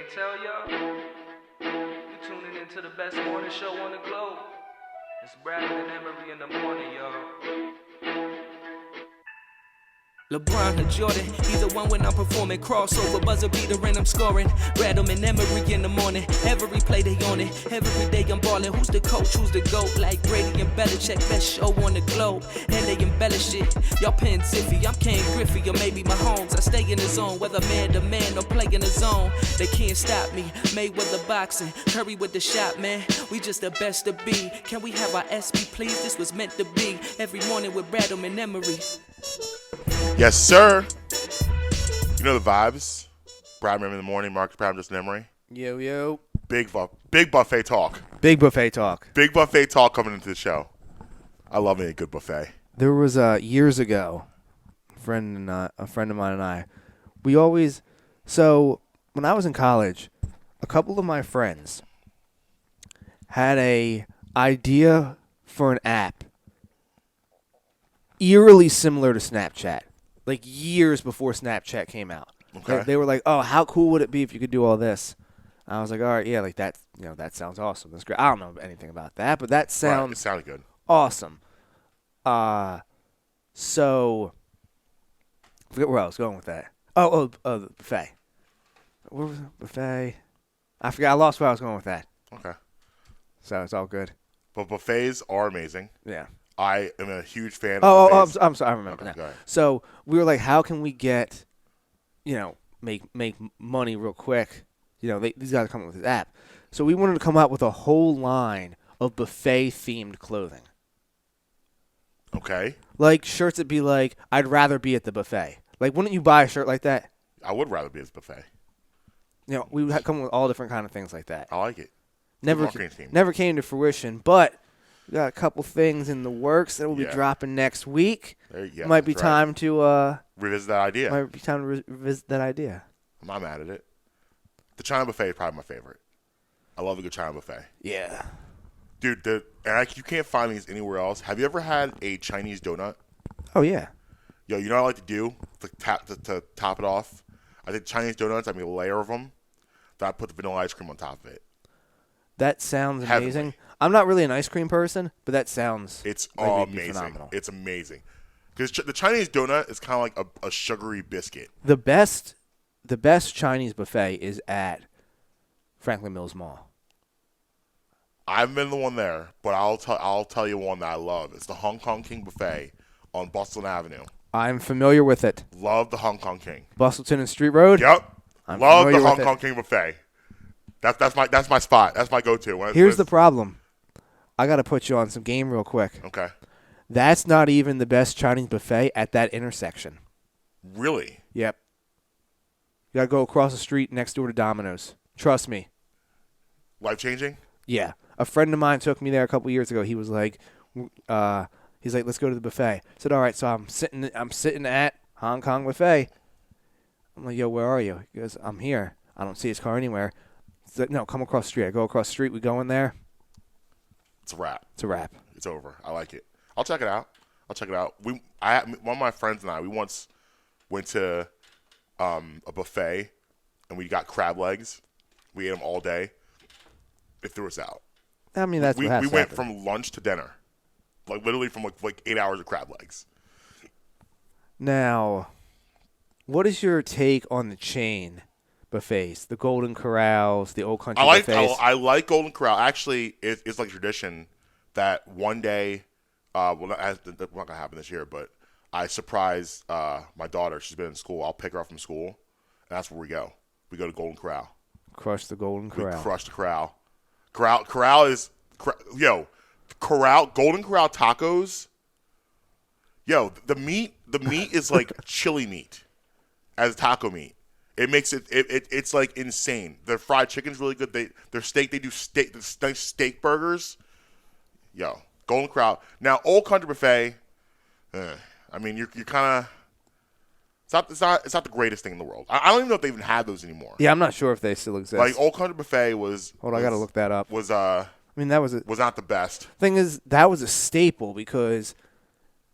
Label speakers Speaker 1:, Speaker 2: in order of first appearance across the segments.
Speaker 1: can't tell y'all? You tuning into the best morning show on the globe. It's Brad and Emery in the morning, y'all. LeBron or Jordan, either one when I'm performing. Crossover, buzzer beater and I'm scoring. Rattle and Emery in the morning. Every play they on it. Every day I'm balling. Who's the coach? Who's the GOAT? Like Brady and Belichick, best show on the globe. And they embellish it. Y'all pin Ziffy. I'm Ken Griffey or maybe Mahomes. I stay in the zone, whether man to man or play in the zone. They can't stop me. Mayweather boxing. Curry with the shot, man. We just the best to be. Can we have our SP, please? This was meant to be. Every morning with Rattle and Emery.
Speaker 2: Yes, sir. You know the vibes. Brad in the morning, Marques and Justin Emery.
Speaker 3: Yo, yo.
Speaker 2: Big buffet talk.
Speaker 3: Big buffet talk.
Speaker 2: Big buffet talk coming into the show. I love me a good buffet.
Speaker 3: There was years ago, a friend of mine and I, so when I was in college, a couple of my friends had a idea for an app eerily similar to Snapchat, like years before Snapchat came out.
Speaker 2: Okay.
Speaker 3: They were like, "Oh, how cool would it be if you could do all this?" I was like, "All right, yeah, like that. That sounds awesome. That's great. I don't know anything about that, but that sounds
Speaker 2: It sounded good.
Speaker 3: awesome." So I forget where I was going with that. The buffet. Where was it? Buffet? I forgot. I lost where I was going with that.
Speaker 2: Okay.
Speaker 3: So it's all good.
Speaker 2: But buffets are amazing.
Speaker 3: Yeah.
Speaker 2: I am a huge fan of buffets.
Speaker 3: I'm sorry. I remember
Speaker 2: Okay, go
Speaker 3: now.
Speaker 2: ahead.
Speaker 3: So we were like, how can we get, make money real quick? These guys are coming up with this app. So we wanted to come out with a whole line of buffet-themed clothing.
Speaker 2: Okay.
Speaker 3: Like shirts that be like, I'd rather be at the buffet. Like, wouldn't you buy a shirt like that?
Speaker 2: I would rather be at this buffet.
Speaker 3: We would come with all different kind of things like that.
Speaker 2: I like it.
Speaker 3: Never came to fruition, but we got a couple things in the works that will be dropping next week. Might be time to
Speaker 2: revisit that idea.
Speaker 3: Might be time to revisit that idea.
Speaker 2: I'm not mad at it. The China buffet is probably my favorite. I love a good China buffet.
Speaker 3: Yeah.
Speaker 2: Dude, you can't find these anywhere else. Have you ever had a Chinese donut?
Speaker 3: Oh, yeah.
Speaker 2: Yo, you know what I like to do to top it off? I think Chinese donuts, I make a layer of them. Then I put the vanilla ice cream on top of it.
Speaker 3: That sounds
Speaker 2: Heavenly.
Speaker 3: amazing. I'm not really an ice cream person, but that sounds
Speaker 2: amazing.
Speaker 3: Phenomenal.
Speaker 2: It's amazing. Because the Chinese donut is kind of like a sugary biscuit.
Speaker 3: The best Chinese buffet is at Franklin Mills Mall.
Speaker 2: I've been the one there, but I'll tell you one that I love. It's the Hong Kong King Buffet on Bustleton Avenue.
Speaker 3: I'm familiar with it.
Speaker 2: Love the Hong Kong King.
Speaker 3: Bustleton and Street Road?
Speaker 2: Yep.
Speaker 3: I'm
Speaker 2: love the
Speaker 3: familiar
Speaker 2: Hong
Speaker 3: with
Speaker 2: Kong King Buffet. That's my spot. That's my go-to.
Speaker 3: Here's the problem. I got to put you on some game real quick.
Speaker 2: Okay.
Speaker 3: That's not even the best Chinese buffet at that intersection.
Speaker 2: Really?
Speaker 3: Yep. You got to go across the street next door to Domino's. Trust me.
Speaker 2: Life-changing?
Speaker 3: Yeah. A friend of mine took me there a couple years ago. He was like, let's go to the buffet. I said, all right, so I'm sitting at Hong Kong Buffet. I'm like, yo, where are you? He goes, I'm here. I don't see his car anywhere. He's like, no, come across the street. I go across the street. We go in there.
Speaker 2: It's a wrap.
Speaker 3: It's a wrap.
Speaker 2: It's over. I like it. I'll check it out. One of my friends and I, we once went to a buffet, and we got crab legs. We ate them all day. It threw us out.
Speaker 3: I mean, that's what has
Speaker 2: we
Speaker 3: to
Speaker 2: went
Speaker 3: happen.
Speaker 2: from lunch to dinner, like literally from like 8 hours of crab legs.
Speaker 3: Now, what is your take on the chain buffets, the Golden Corrals, the Old Country buffets?
Speaker 2: I like Golden Corral. Actually, it's like tradition that one day, not going to happen this year, but I surprise my daughter. She's been in school. I'll pick her up from school, and that's where we go. We go to Golden Corral.
Speaker 3: Crush the Golden Corral.
Speaker 2: We crush the Corral. Golden Corral tacos. Yo, the meat is like chili meat as taco meat. It makes it's like insane. Their fried chicken's really good. They do steak burgers. Yo, Golden Corral. Now Old Country Buffet. I mean, you're kind of. It's not the greatest thing in the world. I don't even know if they even have those anymore.
Speaker 3: Yeah, I'm not sure if they still exist.
Speaker 2: Like Old Country Buffet was.
Speaker 3: I gotta look that up.
Speaker 2: Was
Speaker 3: I mean, that was
Speaker 2: not the best.
Speaker 3: Thing is, that was a staple because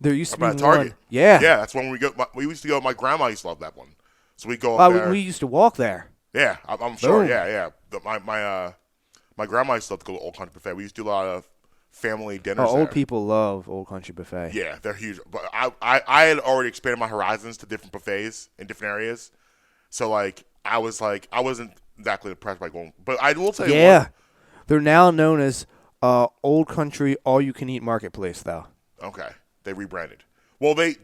Speaker 3: there used to be one.
Speaker 2: Target.
Speaker 3: Yeah.
Speaker 2: Yeah, that's when we used to go. My grandma used to love that one. So we go up there.
Speaker 3: We used to walk there.
Speaker 2: Yeah, I'm sure.
Speaker 3: Boom.
Speaker 2: Yeah. My grandma used to love to go to Old Country Buffet. We used to do a lot of family dinners
Speaker 3: Old
Speaker 2: there.
Speaker 3: people love Old Country Buffet.
Speaker 2: Yeah, they're huge. But I had already expanded my horizons to different buffets in different areas. So like I wasn't exactly impressed by going. But I will tell you
Speaker 3: Yeah.
Speaker 2: what.
Speaker 3: They're now known as Old Country All-You-Can-Eat Marketplace, though.
Speaker 2: Okay, they rebranded. Well, they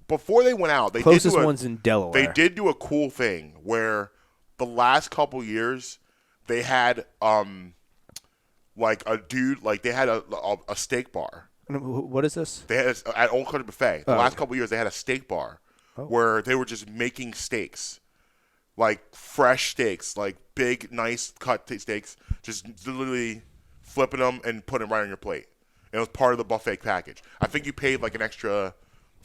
Speaker 2: before they went out, they
Speaker 3: Closest
Speaker 2: did do
Speaker 3: one's in Delaware.
Speaker 2: They did do a cool thing where the last couple years they had like a dude like they had a steak bar.
Speaker 3: What is this?
Speaker 2: They had at Old Country Buffet. The last
Speaker 3: okay.
Speaker 2: couple years they had a steak bar where they were just making steaks, like fresh steaks, like big, nice cut steaks, just literally flipping them and putting them right on your plate. And it was part of the buffet package. I think you paid like an extra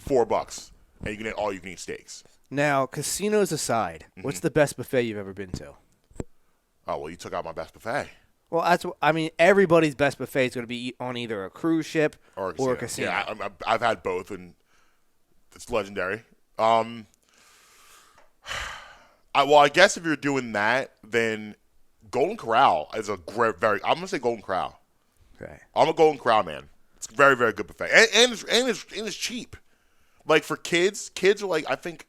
Speaker 2: $4, and you can get all you can eat steaks.
Speaker 3: Now, casinos aside, what's the best buffet you've ever been to?
Speaker 2: Oh well, you took out my best buffet.
Speaker 3: Well, everybody's best buffet is going to be on either a cruise ship or a casino.
Speaker 2: Yeah, I've had both, and it's legendary. I guess if you're doing that, then Golden Corral is a great, I'm gonna say Golden Corral.
Speaker 3: Okay.
Speaker 2: I'm a Golden Corral man. It's a very, very good buffet, and it's cheap. Like for kids are like I think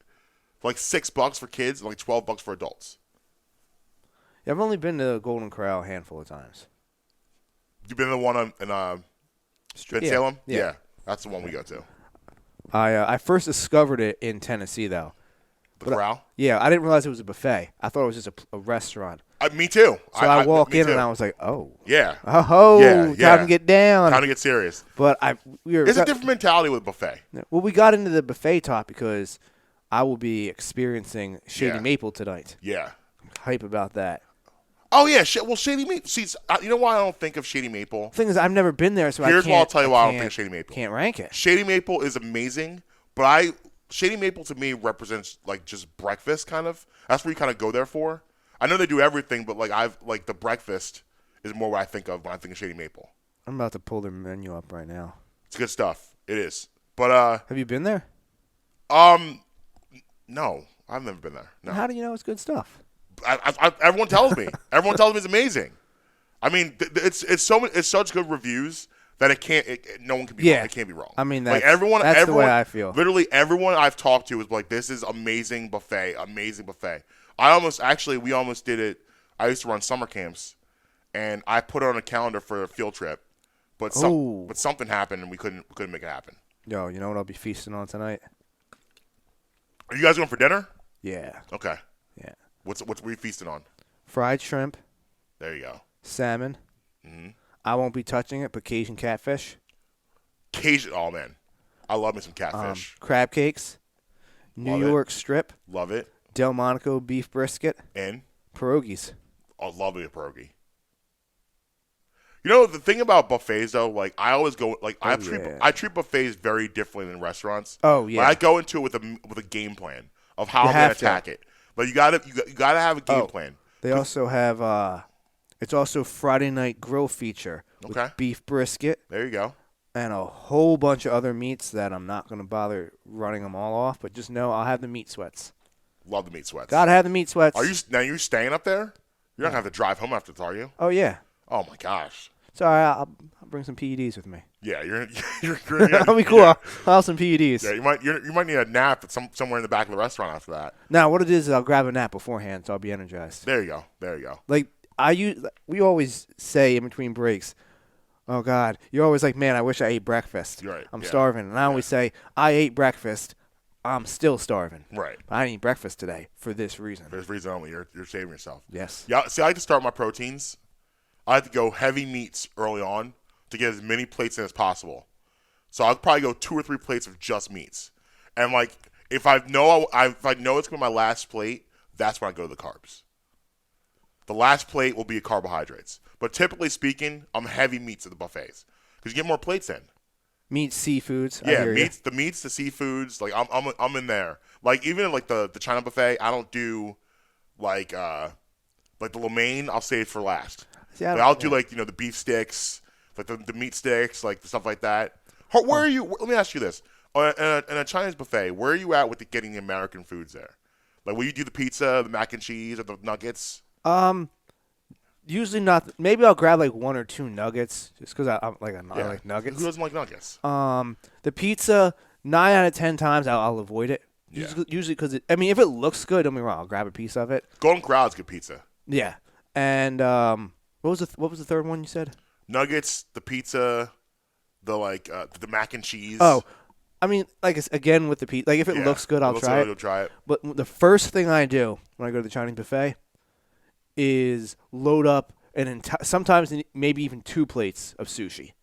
Speaker 2: like $6 for kids, and like $12 for adults.
Speaker 3: Yeah, I've only been to Golden Corral a handful of times.
Speaker 2: You been to the one in Salem? Yeah, that's the one we go to.
Speaker 3: I first discovered it in Tennessee, though.
Speaker 2: The Corral?
Speaker 3: Yeah, I didn't realize it was a buffet. I thought it was just a restaurant.
Speaker 2: Me too.
Speaker 3: So I walk in
Speaker 2: too.
Speaker 3: and I was like, oh.
Speaker 2: Yeah.
Speaker 3: Oh,
Speaker 2: Yeah.
Speaker 3: time to get down.
Speaker 2: Time to get serious.
Speaker 3: But
Speaker 2: There's a different mentality with buffet.
Speaker 3: Well, we got into the buffet talk because I will be experiencing Shady Maple tonight.
Speaker 2: Yeah.
Speaker 3: I'm hype about that.
Speaker 2: Oh, yeah. Well, Shady Maple. See, you know why I don't think of Shady Maple?
Speaker 3: The thing is, I've never been there, so
Speaker 2: Here's why I'll tell you why I don't think of Shady Maple.
Speaker 3: Can't rank it.
Speaker 2: Shady Maple is amazing, but Shady Maple to me represents like just breakfast kind of. That's where you kind of go there for. I know they do everything, but like the breakfast is more what I think of when I think of Shady Maple.
Speaker 3: I'm about to pull their menu up right now.
Speaker 2: It's good stuff. It is. But
Speaker 3: have you been there?
Speaker 2: No, I've never been there. No.
Speaker 3: How do you know it's good stuff?
Speaker 2: Everyone tells me. Everyone tells me it's amazing. I mean, it's such good reviews that no one can be wrong. It can't be wrong.
Speaker 3: I mean,
Speaker 2: that's
Speaker 3: the way I feel.
Speaker 2: Literally everyone I've talked to is like, this is amazing buffet. We almost did it. I used to run summer camps, and I put it on a calendar for a field trip, but something happened and we couldn't make it happen.
Speaker 3: Yo, you know what I'll be feasting on tonight?
Speaker 2: Are you guys going for dinner?
Speaker 3: Yeah.
Speaker 2: Okay.
Speaker 3: Yeah.
Speaker 2: What were you feasting on?
Speaker 3: Fried shrimp.
Speaker 2: There you go.
Speaker 3: Salmon.
Speaker 2: Mm-hmm.
Speaker 3: I won't be touching it, but Cajun catfish.
Speaker 2: Oh man, I love me some catfish.
Speaker 3: Crab cakes. New York strip.
Speaker 2: Love it.
Speaker 3: Delmonico beef brisket.
Speaker 2: And
Speaker 3: pierogies.
Speaker 2: I love me a pierogi. You know the thing about buffets though, like I always go like I treat buffets very differently than restaurants.
Speaker 3: Oh yeah.
Speaker 2: Like, I go into it with a game plan of how I'm gonna attack it. But you gotta have a game plan.
Speaker 3: They also have it's also Friday night grill feature with beef brisket.
Speaker 2: There you go.
Speaker 3: And a whole bunch of other meats that I'm not going to bother running them all off, but just know I'll have the meat sweats.
Speaker 2: Love the meat sweats.
Speaker 3: Gotta have the meat sweats.
Speaker 2: You're staying up there? You're not gonna have to drive home after this, are you?
Speaker 3: Oh yeah.
Speaker 2: Oh my gosh.
Speaker 3: Sorry, I'll bring some PEDs with me.
Speaker 2: Yeah, you're
Speaker 3: That'll be cool.
Speaker 2: Yeah.
Speaker 3: I'll have some PEDs.
Speaker 2: Yeah, you might need a nap somewhere in the back of the restaurant after that.
Speaker 3: Now, what it is I'll grab a nap beforehand, so I'll be energized.
Speaker 2: There you go.
Speaker 3: Like we always say in between breaks, oh God, you're always like, man, I wish I ate breakfast.
Speaker 2: You're right.
Speaker 3: I'm starving, and I always say, I ate breakfast. I'm still starving.
Speaker 2: Right.
Speaker 3: But I didn't eat breakfast today for this reason.
Speaker 2: For this reason only. You're saving yourself.
Speaker 3: Yes.
Speaker 2: Yeah. See, I like to start my proteins. I like to go heavy meats early on to get as many plates in as possible. So I'll probably go 2 or 3 plates of just meats. And like if I know it's gonna be my last plate, that's when I go to the carbs. The last plate will be carbohydrates. But typically speaking, I'm heavy meats at the buffets because you get more plates in.
Speaker 3: Meats, seafoods.
Speaker 2: Yeah, the seafoods. Like I'm in there. Like even like the China buffet, I don't do like the lo mein. I'll save for last. See, I'll do like the beef sticks, like the meat sticks, like the stuff like that. Where are you? Let me ask you this: in a Chinese buffet, where are you at with getting the American foods there? Like, will you do the pizza, the mac and cheese, or the nuggets?
Speaker 3: Usually not. Maybe I'll grab like 1 or 2 nuggets just because I like nuggets.
Speaker 2: Who doesn't like nuggets?
Speaker 3: The pizza, 9 out of 10 times I'll avoid it.
Speaker 2: Yeah.
Speaker 3: Usually because if it looks good, don't be wrong, I'll grab a piece of it.
Speaker 2: Golden Corral's good pizza.
Speaker 3: Yeah, and what was the third one you said?
Speaker 2: Nuggets, the pizza, the mac and cheese.
Speaker 3: Oh, I mean, like again with the pizza, like if it looks good, I'll try it.
Speaker 2: You'll try it.
Speaker 3: But the first thing I do when I go to the Chinese buffet is load up sometimes maybe even 2 plates of sushi.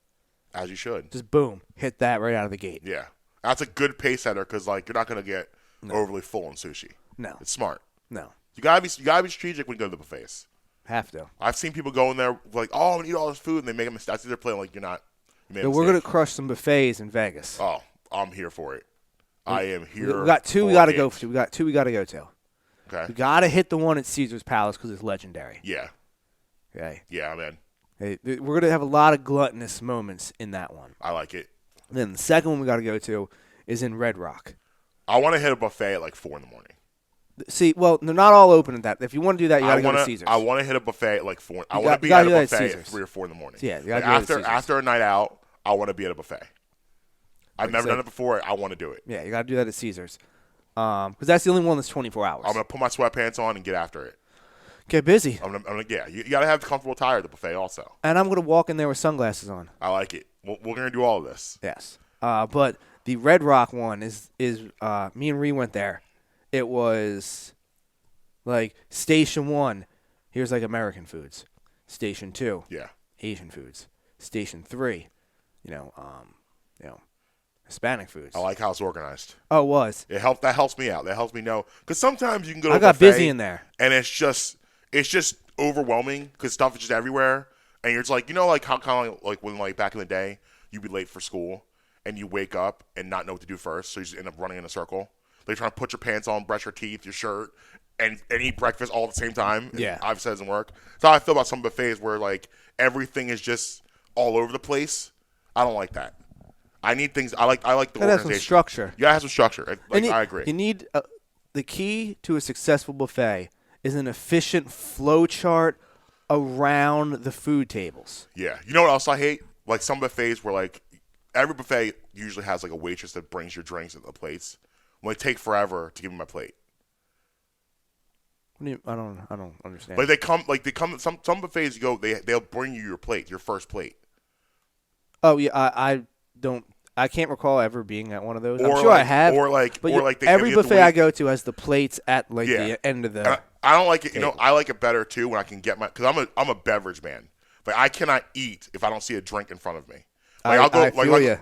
Speaker 2: As you should.
Speaker 3: Just boom, hit that right out of the gate.
Speaker 2: Yeah, that's a good pace setter because like you're not gonna get overly full on sushi.
Speaker 3: No,
Speaker 2: it's smart.
Speaker 3: No,
Speaker 2: you gotta be strategic when you go to the buffets.
Speaker 3: Have to.
Speaker 2: I've seen people go in there like, oh, I'm gonna eat all this food, and they make a mistake. They're playing like you're not.
Speaker 3: We're gonna crush some buffets in Vegas.
Speaker 2: Oh, I'm here for it. I am here.
Speaker 3: We got 2 we gotta go to. We got 2 we gotta go to.
Speaker 2: Okay.
Speaker 3: We gotta hit the one at Caesar's Palace because it's legendary.
Speaker 2: Yeah.
Speaker 3: Okay.
Speaker 2: Yeah, man.
Speaker 3: Hey, we're gonna have a lot of gluttonous moments in that one.
Speaker 2: I like it.
Speaker 3: And then the second one we gotta go to is in Red Rock.
Speaker 2: I want to hit a buffet at like 4 in the morning.
Speaker 3: See, well, they're not all open at that. If you want to do that, you gotta go to Caesar's.
Speaker 2: I want to hit a buffet at like 4. I want to be at a buffet at 3 or 4 in the morning.
Speaker 3: Yeah, you
Speaker 2: like after a night out, I want to be at a buffet. I've never done it before. I want to do it.
Speaker 3: Yeah, you gotta do that at Caesar's, because that's the only one that's 24 hours.
Speaker 2: I'm gonna put my sweatpants on and get after it.
Speaker 3: Get busy.
Speaker 2: You gotta have comfortable attire at the buffet also.
Speaker 3: And I'm gonna walk in there with sunglasses on.
Speaker 2: I like it. We're gonna do all of this.
Speaker 3: Yes. But the Red Rock one is me and Ree went there. It was like Station 1. Here's like American foods. Station 2.
Speaker 2: Yeah.
Speaker 3: Asian foods. Station 3. Hispanic foods.
Speaker 2: I like how it's organized.
Speaker 3: Oh, it was.
Speaker 2: That helps me out. That helps me know because sometimes you can go to
Speaker 3: I
Speaker 2: a
Speaker 3: got
Speaker 2: buffet
Speaker 3: busy in there,
Speaker 2: and it's just overwhelming because stuff is just everywhere, and you're just like like how kind of like when like back in the day you'd be late for school and you wake up and not know what to do first, so you just end up running in a circle. Like trying to put your pants on, brush your teeth, your shirt, and eat breakfast all at the same time.
Speaker 3: Yeah,
Speaker 2: obviously doesn't work. That's how I feel about some buffets where like everything is just all over the place. I don't like that. I need things. I like the organization.
Speaker 3: Have some structure.
Speaker 2: Yeah, it has some structure. I agree.
Speaker 3: You need the key to a successful buffet is an efficient flow chart around the food tables.
Speaker 2: Yeah. You know what else I hate? Like some buffets where like every buffet usually has like a waitress that brings your drinks and the plates. Well, they take forever to give me my plate.
Speaker 3: I don't understand.
Speaker 2: Like they come some buffets you go they'll bring you your plate, your first plate.
Speaker 3: Oh yeah, I can't recall ever being at one of those. I'm sure I have. Every buffet I go to has the plates at the end of the.
Speaker 2: I don't like it.
Speaker 3: Table.
Speaker 2: I like it better too when I can get because I'm a beverage man. Like I cannot eat if I don't see a drink in front of me. Like I'll go if I go to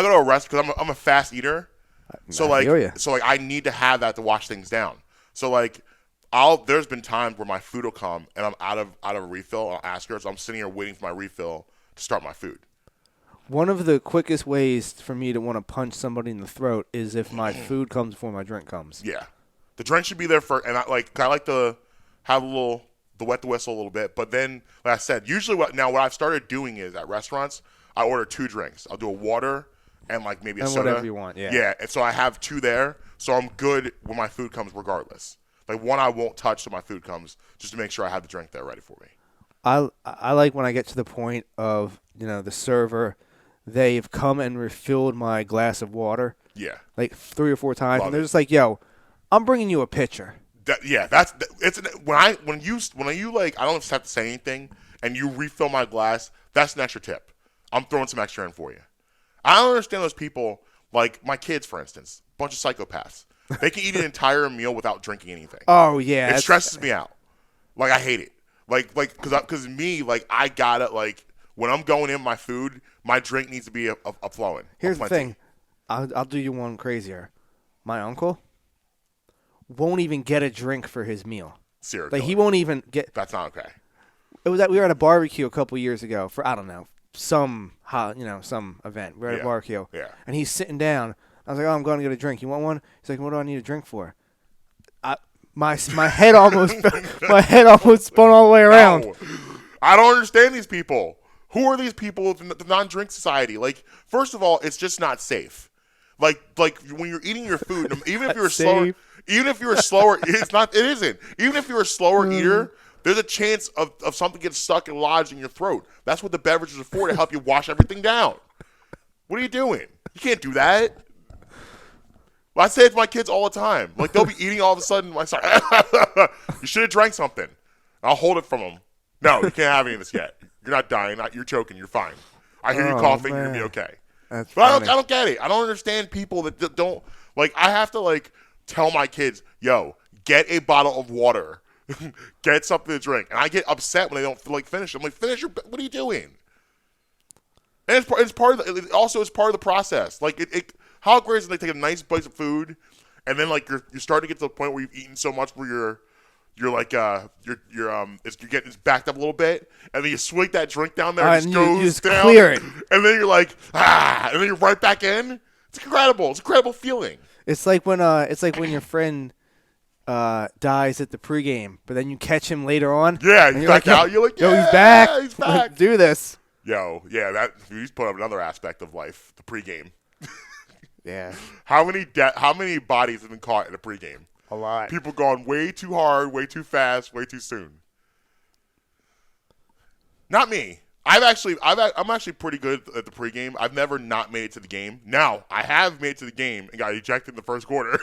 Speaker 2: a restaurant because I'm a fast eater. So I need to have that to wash things down. So like there's been times where my food will come and I'm out of a refill. I'll ask her, so I'm sitting here waiting for my refill to start my food.
Speaker 3: One of the quickest ways for me to want to punch somebody in the throat is if my food comes before my drink comes.
Speaker 2: Yeah, the drink should be there first, and I like to have the wet the whistle a little bit. But then, like I said, usually what I've started doing is at restaurants I order 2 drinks. I'll do a water and like maybe a soda.
Speaker 3: Whatever you want. Yeah.
Speaker 2: Yeah, and so I have 2 there, so I'm good when my food comes regardless. Like one I won't touch till my food comes, just to make sure I have the drink there ready for me.
Speaker 3: I like when I get to the point of the server. They've come and refilled my glass of water.
Speaker 2: Yeah.
Speaker 3: Like 3 or 4 times.
Speaker 2: Love
Speaker 3: and they're
Speaker 2: it.
Speaker 3: just like, yo, I'm bringing you a pitcher.
Speaker 2: When you like, I don't have to say anything and you refill my glass, that's an extra tip. I'm throwing some extra in for you. I don't understand those people, like my kids, for instance, bunch of psychopaths. They can eat an entire meal without drinking anything.
Speaker 3: Oh, yeah.
Speaker 2: It stresses me out. Like, I hate it. Because me, like, I gotta, like, when I'm going in my food, my drink needs to be a flowing.
Speaker 3: Here's the thing. I'll do you one crazier. My uncle won't even get a drink for his meal.
Speaker 2: Seriously.
Speaker 3: Like, he won't even get.
Speaker 2: That's not okay.
Speaker 3: We were at a barbecue a couple years ago for, I don't know, some event. We were at a barbecue.
Speaker 2: Yeah.
Speaker 3: And he's sitting down. I was like, I'm going to get a drink. You want one? He's like, what do I need a drink for? My head almost spun all the way around.
Speaker 2: No. I don't understand these people. Who are these people in the non-drink society? Like, first of all, it's just not safe. Like when you're eating your food, even if you're
Speaker 3: Safe.
Speaker 2: slower, it's not. It isn't. Even if you're a slower eater, there's a chance of something getting stuck and lodged in your throat. That's what the beverages are for, to help you wash everything down. What are you doing? You can't do that. Well, I say it to my kids all the time. Like, they'll be eating all of a sudden. I say, you should have drank something. I'll hold it from them. No, you can't have any of this yet. You're not dying. You're choking. You're fine. I hear you coughing.
Speaker 3: Man.
Speaker 2: You're going to be okay.
Speaker 3: That's
Speaker 2: But
Speaker 3: funny.
Speaker 2: I don't get it. I don't understand people that don't. Like, I have to, like, tell my kids, yo, get a bottle of water. Get something to drink. And I get upset when they don't, like, finish. I'm like, finish your, what are you doing? And it's part of the, it also is part of the process. Like, how great is it, they take a nice bite of food, and then, like, you're starting to get to the point where you've eaten so much where you're like you're getting backed up a little bit, and then you swig that drink down there, and it just goes
Speaker 3: you just
Speaker 2: down,
Speaker 3: clear it.
Speaker 2: and then you're like, and then you're right back in. It's incredible. It's an incredible feeling.
Speaker 3: It's like when your friend dies at the pregame, but then you catch him later on.
Speaker 2: Yeah,
Speaker 3: and
Speaker 2: he's
Speaker 3: you're
Speaker 2: back
Speaker 3: like,
Speaker 2: out. You're like,
Speaker 3: yo,
Speaker 2: yeah,
Speaker 3: he's back.
Speaker 2: He's back.
Speaker 3: Let's do this.
Speaker 2: Yo, yeah, he's put up another aspect of life, the pregame.
Speaker 3: Yeah,
Speaker 2: How many bodies have been caught in a pregame?
Speaker 3: a lot.
Speaker 2: People gone way too hard, way too fast, way too soon. Not me. I'm actually pretty good at the pregame. I've never not made it to the game. Now, I have made it to the game and got ejected in the first quarter.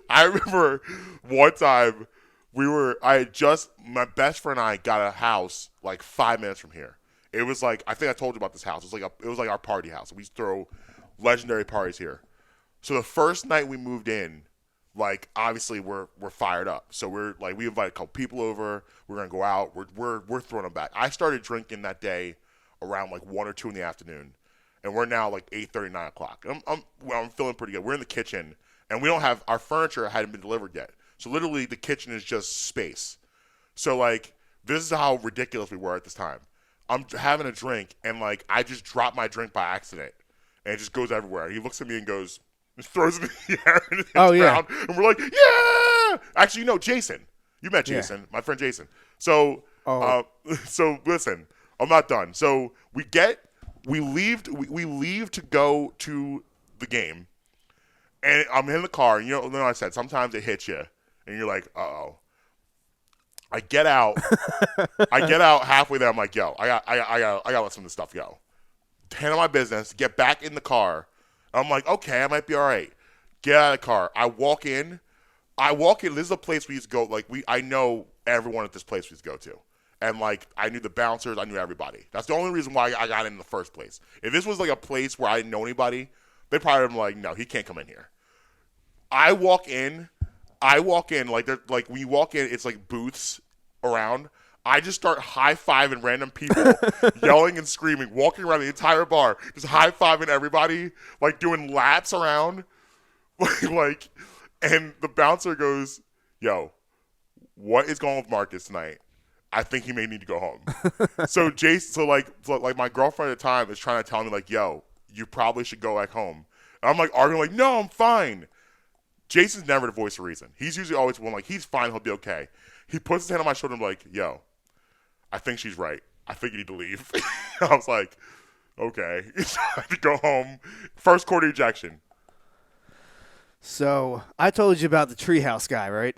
Speaker 2: I remember one time my best friend and I got a house like 5 minutes from here. It was like, I think I told you about this house. It was like our party house. We throw legendary parties here. So the first night we moved in, like, obviously we're fired up. So we're like, we invited a couple people over. We're gonna go out. We're throwing them back. I started drinking that day around like 1 or 2 in the afternoon, and we're now like 8:30, 9 o'clock. I'm feeling pretty good. We're in the kitchen, and we don't have our furniture hadn't been delivered yet. So literally the kitchen is just space. So like, this is how ridiculous we were at this time. I'm having a drink, and like, I just dropped my drink by accident, and it just goes everywhere. He looks at me and goes, throws it in the air and hits ground, and we're like, yeah! Actually, Jason. You met Jason, my friend Jason. So, so listen, I'm not done. So we leave to go to the game, and I'm in the car. And then I said, sometimes it hits you, and you're like, uh-oh. I get out halfway there. I'm like, yo, I gotta let some of this stuff go. Handle my business. Get back in the car. I'm like, okay, I might be all right. Get out of the car. I walk in. This is a place we used to go. Like, I know everyone at this place we used to go to. And, like, I knew the bouncers. I knew everybody. That's the only reason why I got in the first place. If this was, like, a place where I didn't know anybody, they probably would be like, no, he can't come in here. I walk in. Like, when you walk in, it's, like, booths around. I just start high-fiving random people, yelling and screaming, walking around the entire bar, just high-fiving everybody, like doing laps around. like, and the bouncer goes, yo, what is going on with Marcus tonight? I think he may need to go home. So my girlfriend at the time is trying to tell me, like, yo, you probably should go back home. And I'm like arguing, like, no, I'm fine. Jason's never the voice of reason. He's usually always one, like, he's fine, he'll be okay. He puts his hand on my shoulder and I'm like, yo, I think she's right. I think you need to leave. I was like, okay. So I had to go home. First quarter ejection.
Speaker 3: So I told you about the treehouse guy, right?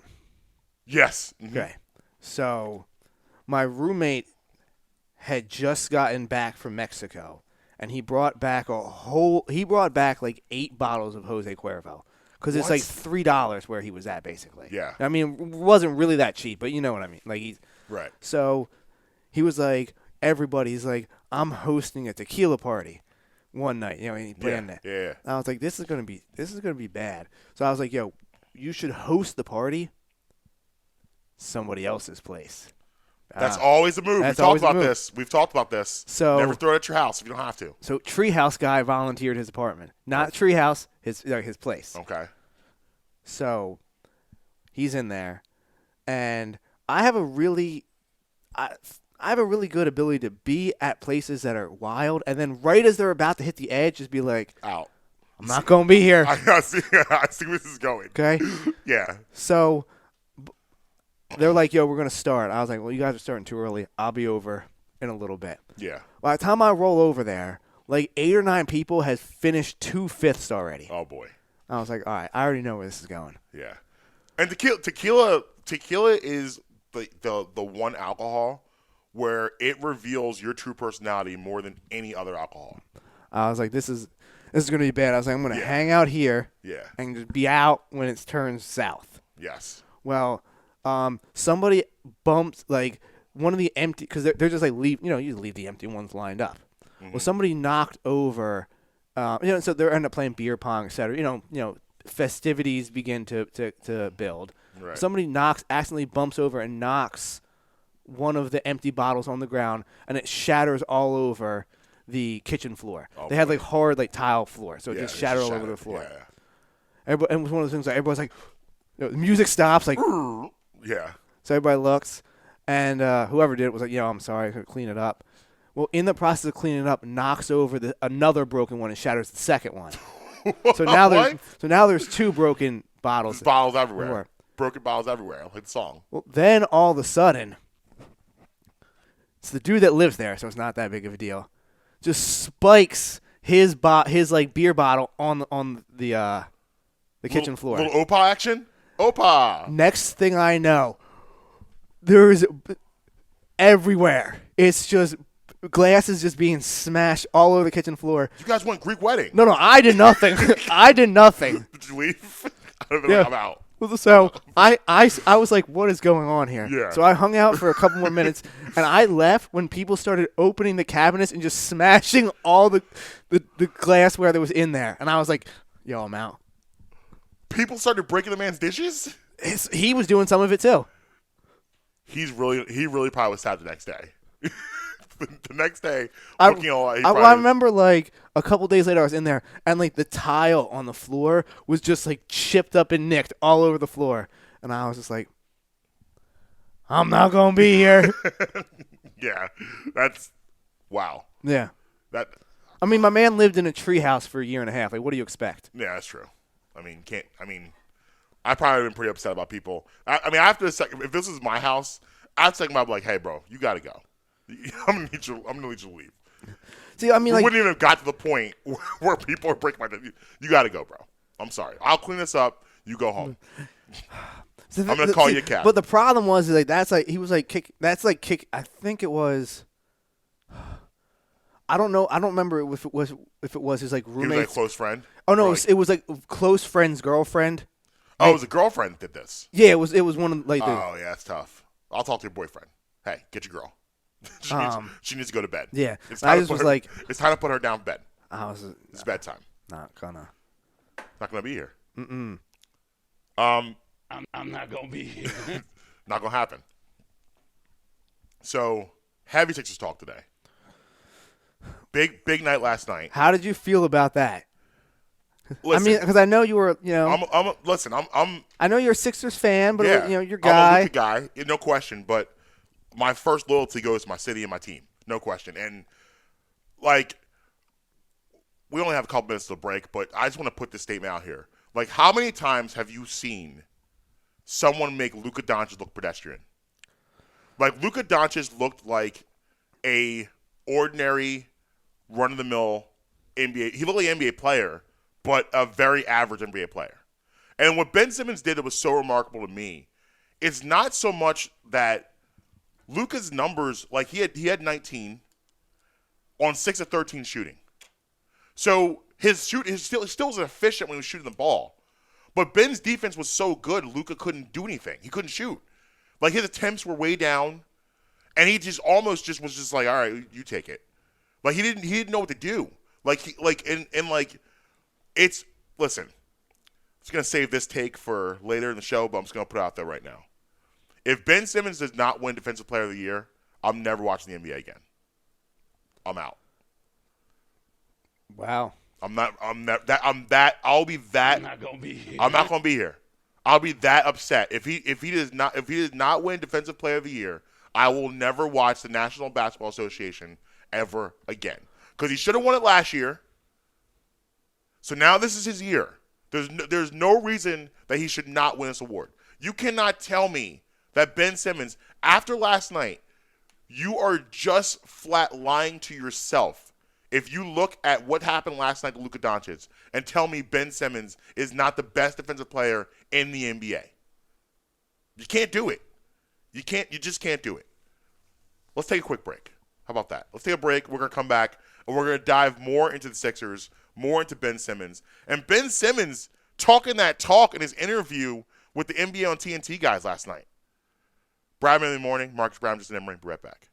Speaker 2: Yes. Mm-hmm.
Speaker 3: Okay. So my roommate had just gotten back from Mexico, and he brought back like 8 bottles of Jose Cuervo. Because it's like $3 where he was at, basically.
Speaker 2: Yeah.
Speaker 3: I mean, it wasn't really that cheap, but you know what I mean. Like
Speaker 2: Right.
Speaker 3: So he was like, everybody's like, I'm hosting a tequila party one night. And he planned that.
Speaker 2: Yeah.
Speaker 3: And I was like, this is gonna be bad. So I was like, yo, you should host the party somebody else's place.
Speaker 2: That's always the move. We've talked about this.
Speaker 3: So
Speaker 2: never throw it at your house if you don't have to.
Speaker 3: So treehouse guy volunteered his apartment, not treehouse, his place.
Speaker 2: Okay.
Speaker 3: So he's in there, and I have a really good ability to be at places that are wild, and then right as they're about to hit the edge, just be like,
Speaker 2: out.
Speaker 3: I'm not gonna be here.
Speaker 2: I see where this is going.
Speaker 3: Okay.
Speaker 2: Yeah.
Speaker 3: So they're like, yo, we're going to start. I was like, well, you guys are starting too early. I'll be over in a little bit.
Speaker 2: Yeah.
Speaker 3: By the time I roll over there, like 8 or 9 people had finished 2 fifths already.
Speaker 2: Oh boy.
Speaker 3: I was like, all right, I already know where this is going.
Speaker 2: Yeah. And tequila is the one alcohol where it reveals your true personality more than any other alcohol.
Speaker 3: I was like, this is going to be bad. I was like, I'm going to hang out here and just be out when it turns south.
Speaker 2: Yes.
Speaker 3: Well, somebody bumped, like, one of the empty, because they're just like, you leave the empty ones lined up. Well, somebody knocked over, so they end up playing beer pong, et cetera. You know, festivities begin to build.
Speaker 2: Right.
Speaker 3: Somebody accidentally bumps over and knocks one of the empty bottles on the ground, and it shatters all over the kitchen floor.
Speaker 2: Oh,
Speaker 3: they had like hard like tile floor, so it just shattered all over the floor.
Speaker 2: Yeah.
Speaker 3: Everybody, and it was one of those things like everybody's like, the music stops, like,
Speaker 2: yeah.
Speaker 3: So everybody looks, and whoever did it was like, I'm sorry, I could clean it up. Well, in the process of cleaning it up, knocks over another broken one and shatters the second one. So now there's 2 broken bottles.
Speaker 2: There's bottles everywhere. Broken bottles everywhere, like the song.
Speaker 3: Well, then all of a sudden, it's the dude that lives there, so it's not that big of a deal. Just spikes his like beer bottle on the kitchen floor.
Speaker 2: Little Opa action. Opa.
Speaker 3: Next thing I know, there's everywhere. It's just glass is just being smashed all over the kitchen floor.
Speaker 2: You guys went Greek wedding.
Speaker 3: No, I did nothing. I did nothing.
Speaker 2: Did you leave? I don't know. I'm out.
Speaker 3: So I was like, what is going on here?
Speaker 2: Yeah.
Speaker 3: So I hung out for a couple more minutes, and I left when people started opening the cabinets and just smashing all the glassware that was in there. And I was like, yo, I'm out.
Speaker 2: People started breaking the man's dishes?
Speaker 3: He was doing some of it too.
Speaker 2: He really probably was sad the next day. The next day,
Speaker 3: I remember like a couple days later I was in there and like the tile on the floor was just like chipped up and nicked all over the floor. And I was just like, I'm not going to be here.
Speaker 2: Yeah. That's wow.
Speaker 3: Yeah.
Speaker 2: I
Speaker 3: mean, my man lived in a treehouse for a year and a half. Like, what do you expect?
Speaker 2: Yeah, that's true. I probably been pretty upset about people. After a second, if this is my house, I'd second about like, hey, bro, you got to go. I'm gonna need you to leave.
Speaker 3: See, I mean,
Speaker 2: we wouldn't even have got to the point where people are breaking my. You got to go, bro. I'm sorry. I'll clean this up. You go home. I'm gonna call you a cab.
Speaker 3: But the problem was like he was like kick. That's like kick. I think it was. I don't know. I don't remember if it was his like roommate.
Speaker 2: He was like a close friend.
Speaker 3: Oh no, it was like close friend's girlfriend.
Speaker 2: Oh, it was a girlfriend that did this.
Speaker 3: Yeah, it was one of like.
Speaker 2: Oh yeah, that's tough. I'll talk to your boyfriend. Hey, get your girl. She needs to go to bed.
Speaker 3: Yeah,
Speaker 2: it's
Speaker 3: time to
Speaker 2: put her down to bed. It's bedtime.
Speaker 3: Not gonna
Speaker 2: be here.
Speaker 4: I'm not gonna be here.
Speaker 2: Not gonna happen. So heavy Sixers talk today. Big night last night.
Speaker 3: How did you feel about that?
Speaker 2: Listen,
Speaker 3: I mean, because I know you were,
Speaker 2: I
Speaker 3: know you're a Sixers fan, but your
Speaker 2: I'm
Speaker 3: guy.
Speaker 2: a Luka guy, no question. But my first loyalty goes to my city and my team, no question. And like, we only have a couple minutes to break, but I just want to put this statement out here. Like, how many times have you seen someone make Luka Doncic look pedestrian? Like, Luka Doncic looked like a ordinary, run-of-the-mill NBA. He looked like an NBA player, but a very average NBA player. And what Ben Simmons did that was so remarkable to me, it's not so much that Luka's numbers, like he had 19 on 6 of 13 shooting. So his still was efficient when he was shooting the ball. But Ben's defense was so good, Luka couldn't do anything. He couldn't shoot. Like, his attempts were way down, and he just almost just was just like, all right, you take it. Like, he didn't know what to do. Listen, I'm just gonna save this take for later in the show, but I'm just gonna put it out there right now. If Ben Simmons does not win Defensive Player of the Year, I'm never watching the NBA again. I'm out.
Speaker 3: Wow.
Speaker 2: I'll be that.
Speaker 4: I'm not gonna be here.
Speaker 2: I'm not gonna be here. I'll be that upset if he does not win Defensive Player of the Year. I will never watch the National Basketball Association ever again, because he should have won it last year. So now this is his year. There's no reason that he should not win this award. You cannot tell me that Ben Simmons, after last night, you are just flat lying to yourself if you look at what happened last night to Luka Doncic and tell me Ben Simmons is not the best defensive player in the NBA. You can't do it. You just can't do it. Let's take a quick break. How about that? Let's take a break. We're going to come back, and we're going to dive more into the Sixers, more into Ben Simmons. And Ben Simmons talking that talk in his interview with the NBA on TNT guys last night. Brad in the morning. Marques, Brad, Justin, Emery. Be right back.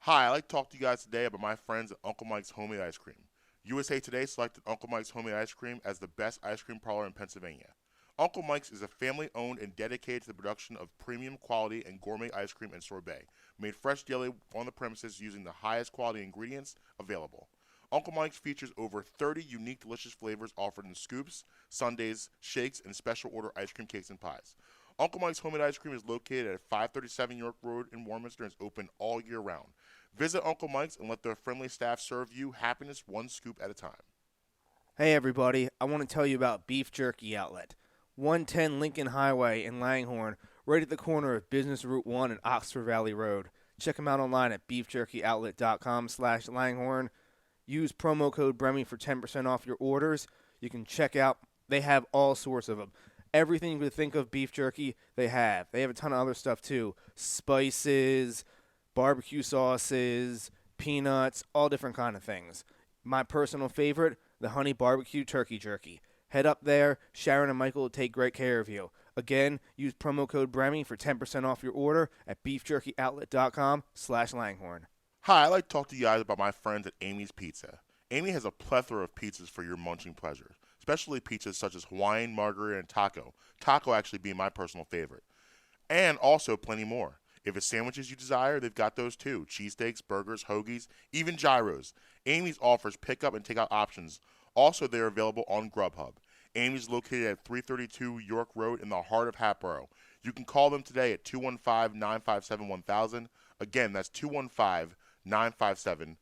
Speaker 2: Hi, I'd like to talk to you guys today about my friends at Uncle Mike's Homemade Ice Cream. USA Today selected Uncle Mike's Homemade Ice Cream as the best ice cream parlor in Pennsylvania. Uncle Mike's is a family-owned and dedicated to the production of premium quality and gourmet ice cream and sorbet, made fresh daily on the premises using the highest quality ingredients available. Uncle Mike's features over 30 unique delicious flavors offered in scoops, sundaes, shakes, and special order ice cream cakes and pies. Uncle Mike's Homemade Ice Cream is located at 537 York Road in Warminster and is open all year round. Visit Uncle Mike's and let their friendly staff serve you happiness one scoop at a time.
Speaker 3: Hey everybody, I want to tell you about Beef Jerky Outlet. 110 Lincoln Highway in Langhorne, right at the corner of Business Route 1 and Oxford Valley Road. Check them out online at beefjerkyoutlet.com/Langhorne. Use promo code BREMI for 10% off your orders. You can check out, they have all sorts of them. Everything you could think of beef jerky, they have. They have a ton of other stuff too. Spices, barbecue sauces, peanuts, all different kind of things. My personal favorite, the honey barbecue turkey jerky. Head up there. Sharon and Michael will take great care of you. Again, use promo code BREMI for 10% off your order at beefjerkyoutlet.com/Langhorne.
Speaker 2: Hi, I'd like to talk to you guys about my friends at Amy's Pizza. Amy has a plethora of pizzas for your munching pleasure, especially pizzas such as Hawaiian, margarita, and taco. Taco actually being my personal favorite. And also plenty more. If it's sandwiches you desire, they've got those too. Cheesesteaks, burgers, hoagies, even gyros. Amy's offers pickup and takeout options. Also, they're available on Grubhub. Amy's located at 332 York Road in the heart of Hatboro. You can call them today at 215-957-1000. Again, that's 215-957-1000.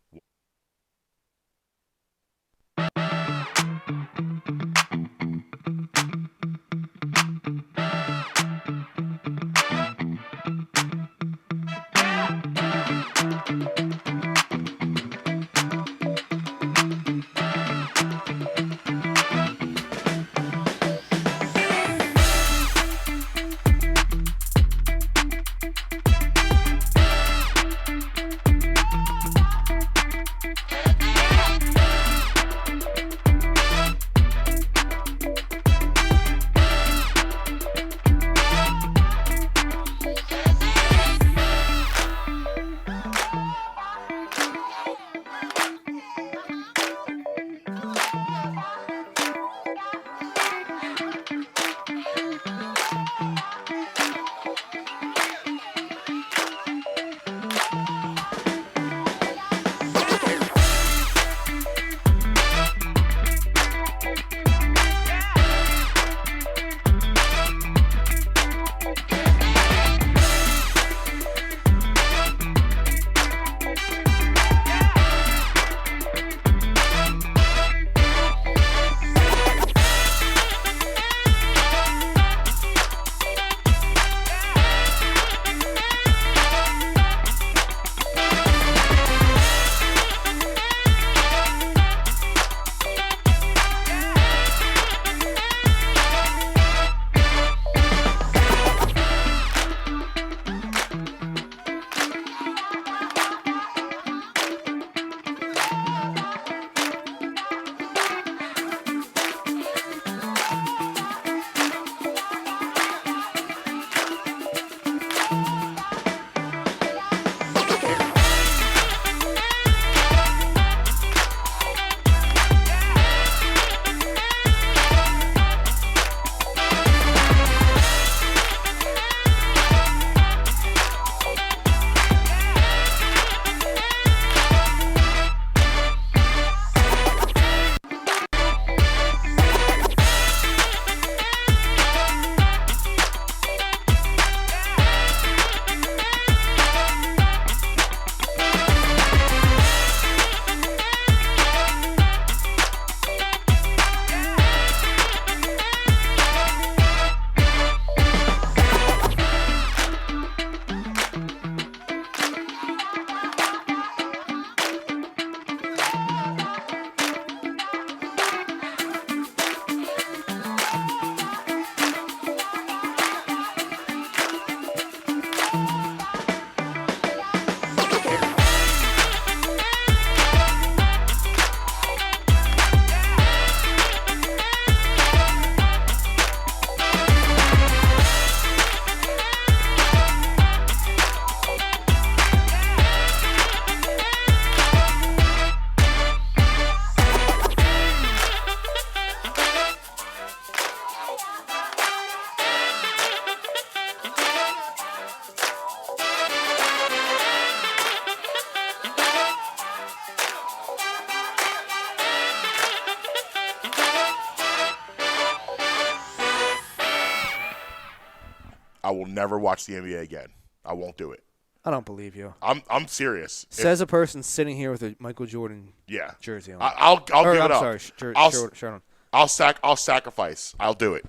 Speaker 2: I will never watch the NBA again. I won't do it.
Speaker 3: I don't believe you.
Speaker 2: I'm serious.
Speaker 3: Says a person sitting here with a Michael Jordan jersey on.
Speaker 2: I'll give it up.
Speaker 3: Sorry, shirt on.
Speaker 2: I'll sacrifice. I'll do it.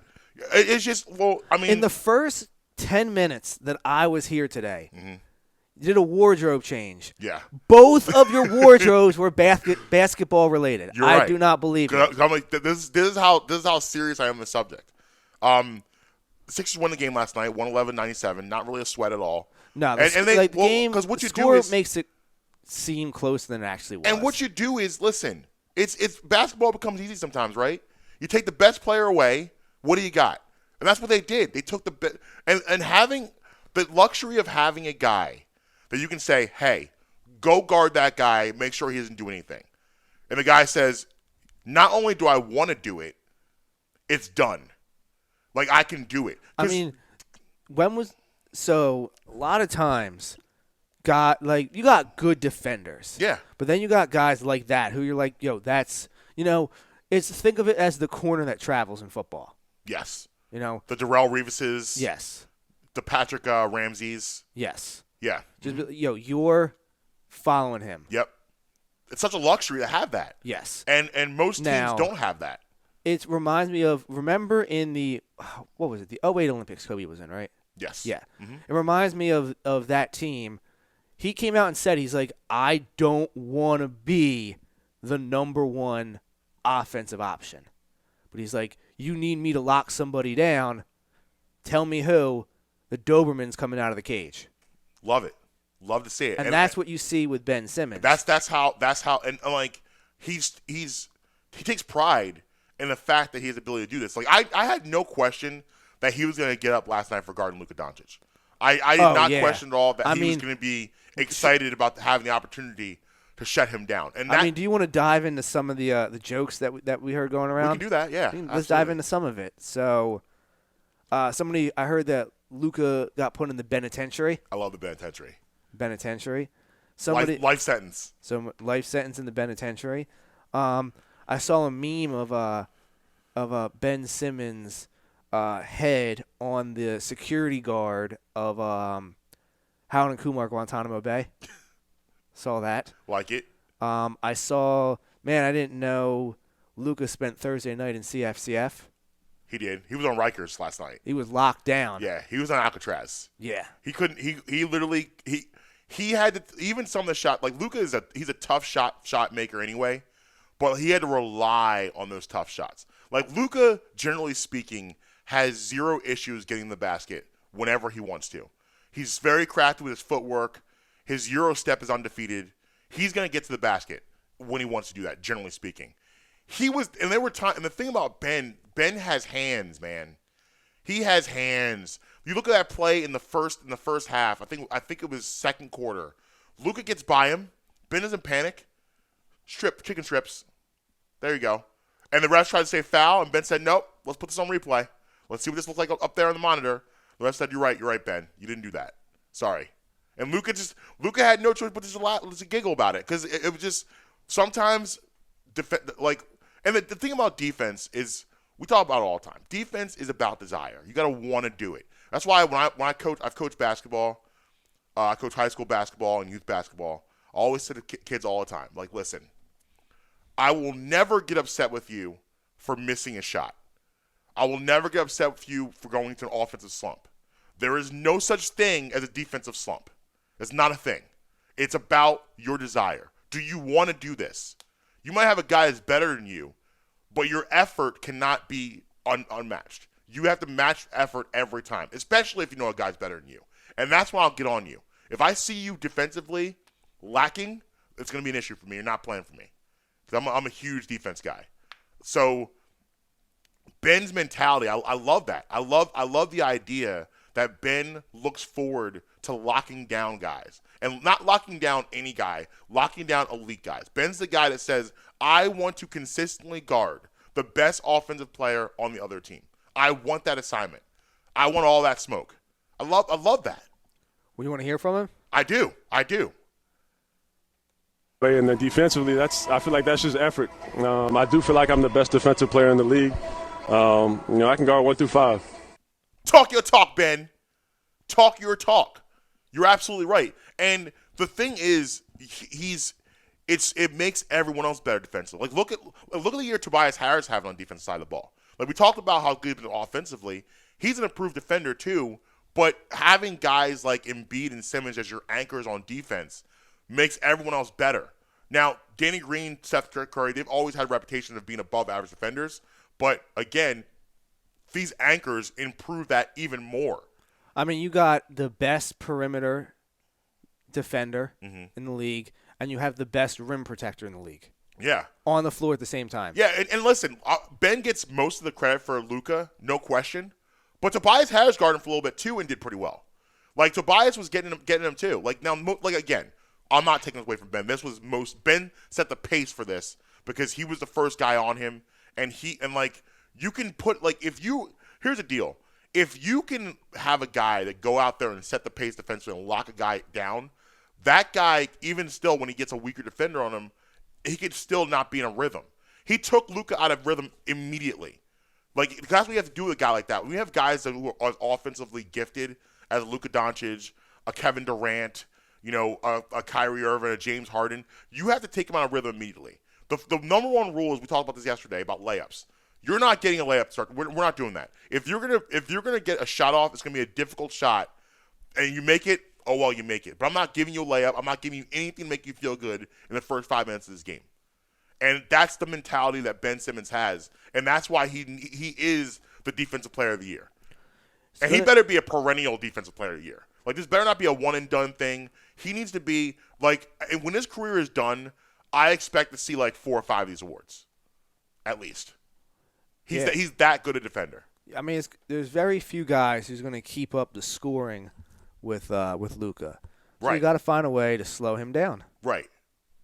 Speaker 2: It's just
Speaker 3: in the first 10 minutes that I was here today,
Speaker 2: mm-hmm.
Speaker 3: you did a wardrobe change.
Speaker 2: Yeah.
Speaker 3: Both of your wardrobes were basketball related.
Speaker 2: You're right.
Speaker 3: I do not believe you.
Speaker 2: I'm like, this is how serious I am on the subject. Sixers won the game last night, 111-97. Not really a sweat at all.
Speaker 3: No, the game
Speaker 2: because what you
Speaker 3: score
Speaker 2: do is
Speaker 3: makes it seem closer than it actually was.
Speaker 2: And what you do is listen. It's basketball becomes easy sometimes, right? You take the best player away. What do you got? And that's what they did. They took and having the luxury of having a guy that you can say, hey, go guard that guy, make sure he doesn't do anything. And the guy says, not only do I want to do it, it's done. Like, I can do it.
Speaker 3: I mean, so a lot of times, you got good defenders.
Speaker 2: Yeah.
Speaker 3: But then you got guys like that who you're like, yo, that's, think of it as the corner that travels in football.
Speaker 2: Yes.
Speaker 3: The
Speaker 2: Darrell Reeveses.
Speaker 3: Yes.
Speaker 2: The Patrick Ramseys.
Speaker 3: Yes.
Speaker 2: Yeah.
Speaker 3: Just, you're following him.
Speaker 2: Yep. It's such a luxury to have that.
Speaker 3: Yes.
Speaker 2: And most teams don't have that.
Speaker 3: It reminds me of, remember in the 08 Olympics Kobe was in, right?
Speaker 2: Yes.
Speaker 3: Yeah.
Speaker 2: Mm-hmm.
Speaker 3: It reminds me of that team. He came out and said, he's like, I don't want to be the number one offensive option. But he's like, you need me to lock somebody down. Tell me who. The Doberman's coming out of the cage.
Speaker 2: Love it. Love to see it.
Speaker 3: And that's what you see with Ben Simmons.
Speaker 2: That's how and like he takes pride in the fact that he has the ability to do this. Like I had no question that he was going to get up last night for guarding Luka Doncic. I did not question at all that he was going to be excited about having the opportunity to shut him down. And
Speaker 3: do you want to dive into some of the jokes that we heard going around?
Speaker 2: We can do that, yeah.
Speaker 3: Let's dive into some of it. So, I heard that Luka got put in the Benitentiary.
Speaker 2: I love the Benitentiary.
Speaker 3: Life
Speaker 2: sentence.
Speaker 3: So life sentence in the Benitentiary. I saw a meme of Ben Simmons' head on the security guard of Howard and Kumar Guantanamo Bay. Saw that.
Speaker 2: Like it.
Speaker 3: I saw. Man, I didn't know Luka spent Thursday night in CFCF.
Speaker 2: He did. He was on Rikers last night.
Speaker 3: He was locked down.
Speaker 2: Yeah, he was on Alcatraz.
Speaker 3: Yeah.
Speaker 2: He couldn't. He literally he had to, even some of the shot, like Luka he's a tough shot maker anyway, but he had to rely on those tough shots. Like Luka, generally speaking, has zero issues getting the basket whenever he wants to. He's very crafty with his footwork. His Euro step is undefeated. He's going to get to the basket when he wants to do that, generally speaking. And there were times, and the thing about Ben has hands, man. He has hands. You look at that play in the first half. I think it was second quarter. Luka gets by him. Ben doesn't panic. Chicken strips. There you go. And the refs tried to say foul, and Ben said, nope, let's put this on replay. Let's see what this looks like up there on the monitor. The ref said, you're right, Ben. You didn't do that. Sorry. And Luka had no choice but to giggle about it, because it was just sometimes and the thing about defense is we talk about it all the time. Defense is about desire. You got to want to do it. That's why when I coach, I've coached basketball. I coach high school basketball and youth basketball. I always say to kids all the time, like, listen, I will never get upset with you for missing a shot. I will never get upset with you for going into an offensive slump. There is no such thing as a defensive slump. It's not a thing. It's about your desire. Do you want to do this? You might have a guy that's better than you, but your effort cannot be unmatched. You have to match effort every time, especially if you know a guy's better than you. And that's why I'll get on you. If I see you defensively lacking, it's going to be an issue for me. You're not playing for me. Because I'm a huge defense guy. So Ben's mentality, I love that. I love the idea that Ben looks forward to locking down guys. And not locking down any guy, locking down elite guys. Ben's the guy that says, I want to consistently guard the best offensive player on the other team. I want that assignment. I want all that smoke. I love that.
Speaker 3: Well, you want to hear from him?
Speaker 2: I do.
Speaker 5: And then defensively, I feel like that's just effort. I do feel like I'm the best defensive player in the league. I can guard 1 through 5.
Speaker 2: Talk your talk, Ben. talk your talk. You're absolutely right. And the thing is, it makes everyone else better defensively. Like look at the year Tobias Harris having on the defensive side of the ball. Like we talked about how good he is offensively. He's an improved defender too. But having guys like Embiid and Simmons as your anchors on defense makes everyone else better. Now, Danny Green, Seth Curry, they've always had a reputation of being above average defenders. But again, these anchors improve that even more.
Speaker 3: I mean, you got the best perimeter defender in the league, and you have the best rim protector in the league.
Speaker 2: Yeah.
Speaker 3: On the floor at the same time.
Speaker 2: Yeah, and listen, Ben gets most of the credit for Luka, no question. But Tobias Harris guarded him for a little bit too and did pretty well. Like Tobias was getting him too. Like now, again, I'm not taking this away from Ben. Ben set the pace for this because he was the first guy on him, and you can put here's the deal. If you can have a guy that go out there and set the pace defensively and lock a guy down, that guy, even still when he gets a weaker defender on him, he could still not be in a rhythm. He took Luka out of rhythm immediately. Like, that's what you have to do with a guy like that. When you have guys that who are offensively gifted, as Luka Doncic, a Kevin Durant, a Kyrie Irving, a James Harden, you have to take him out of rhythm immediately. The number one rule is, we talked about this yesterday about layups. You're not getting a layup start. We're not doing that. If you're gonna get a shot off, it's gonna be a difficult shot, and you make it. Oh well, you make it. But I'm not giving you a layup. I'm not giving you anything to make you feel good in the first 5 minutes of this game. And that's the mentality that Ben Simmons has, and that's why he is the defensive player of the year. And he better be a perennial defensive player of the year. Like, this better not be a one and done thing. He needs to be when his career is done, I expect to see 4 or 5 of these awards, at least. He's that good a defender.
Speaker 3: I mean, there's very few guys who's going to keep up the scoring with Luka. So
Speaker 2: Right.
Speaker 3: you got to find a way to slow him down.
Speaker 2: Right.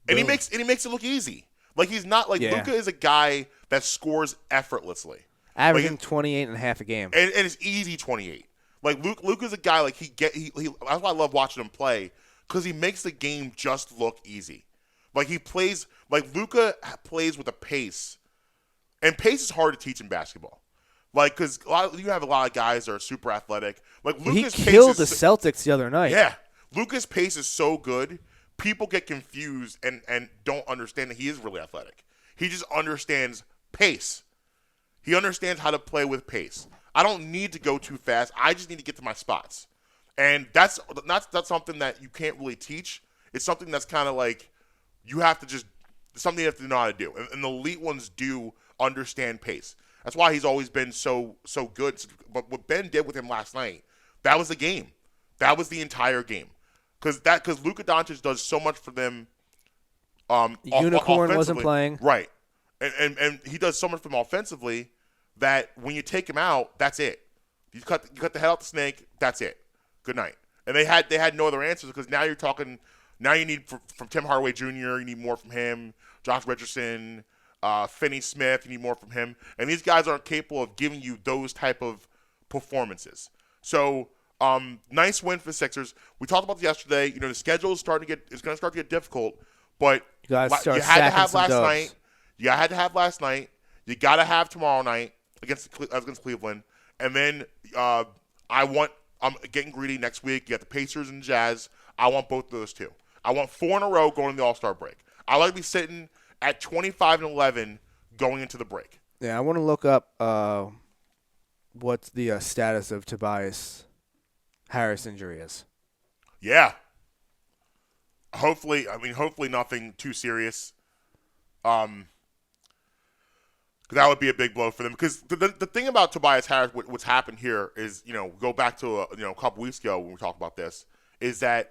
Speaker 2: And he makes it look easy. Like, he's not Luka is a guy that scores effortlessly.
Speaker 3: Averaging 28 and a half a game.
Speaker 2: And it's easy 28. Like, Luka's a guy, that's why I love watching him play, because he makes the game just look easy. Like, Luka plays with a pace. And pace is hard to teach in basketball. Like, because you have a lot of guys that are super athletic. Like, Luka's
Speaker 3: he killed the Celtics the other night.
Speaker 2: Yeah. Luka's pace is so good, people get confused and don't understand that he is really athletic. He just understands pace. He understands how to play with pace. I don't need to go too fast. I just need to get to my spots. And that's something that you can't really teach. It's something that's kind of like something you have to know how to do. And the elite ones do understand pace. That's why he's always been so good. But what Ben did with him last night, that was the game. That was the entire game. Because Luka Doncic does so much for them.
Speaker 3: Unicorn wasn't playing.
Speaker 2: Right. And he does so much for them offensively that when you take him out, that's it. You cut the head out the snake, that's it. Good night. And they had no other answers, because now you're talking. Now you need from Tim Hardaway Jr. You need more from him. Josh Richardson, Finney Smith. You need more from him. And these guys aren't capable of giving you those type of performances. So nice win for the Sixers. We talked about this yesterday. The schedule is going to start to get difficult. But you had to have last night. You had to have last night. You got to have tomorrow night against Cleveland. And then I'm getting greedy next week. You got the Pacers and Jazz. I want both of those too. I want 4 in a row going into the All-Star break. I like to be sitting at 25-11 going into the break.
Speaker 3: Yeah, I want to look up what the status of Tobias Harris injury is.
Speaker 2: Yeah. Hopefully nothing too serious. That would be a big blow for them, because the thing about Tobias Harris, what's happened here is, go back to a couple weeks ago when we talked about this, is that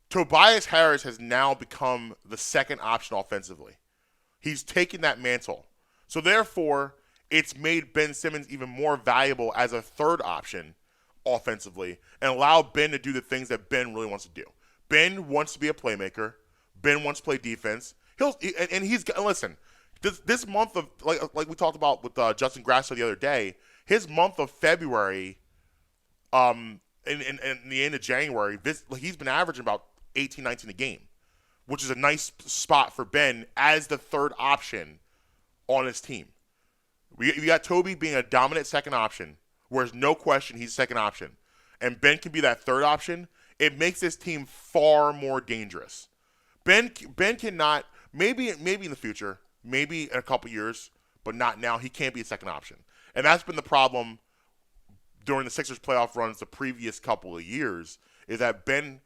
Speaker 2: Tobias Harris has now become the second option offensively. He's taken that mantle. So therefore, it's made Ben Simmons even more valuable as a third option offensively, and allow Ben to do the things that Ben really wants to do. Ben wants to be a playmaker. Ben wants to play defense. Listen. This month of like we talked about with Justin Grasso the other day, his month of February, in the end of January, he's been averaging about 18, 19 a game, which is a nice spot for Ben as the third option on his team. We got Toby being a dominant second option, whereas no question he's second option, and Ben can be that third option, it makes this team far more dangerous. Ben cannot, maybe in the future, maybe in a couple years, but not now. He can't be a second option. And that's been the problem during the Sixers playoff runs the previous couple of years, is that Ben,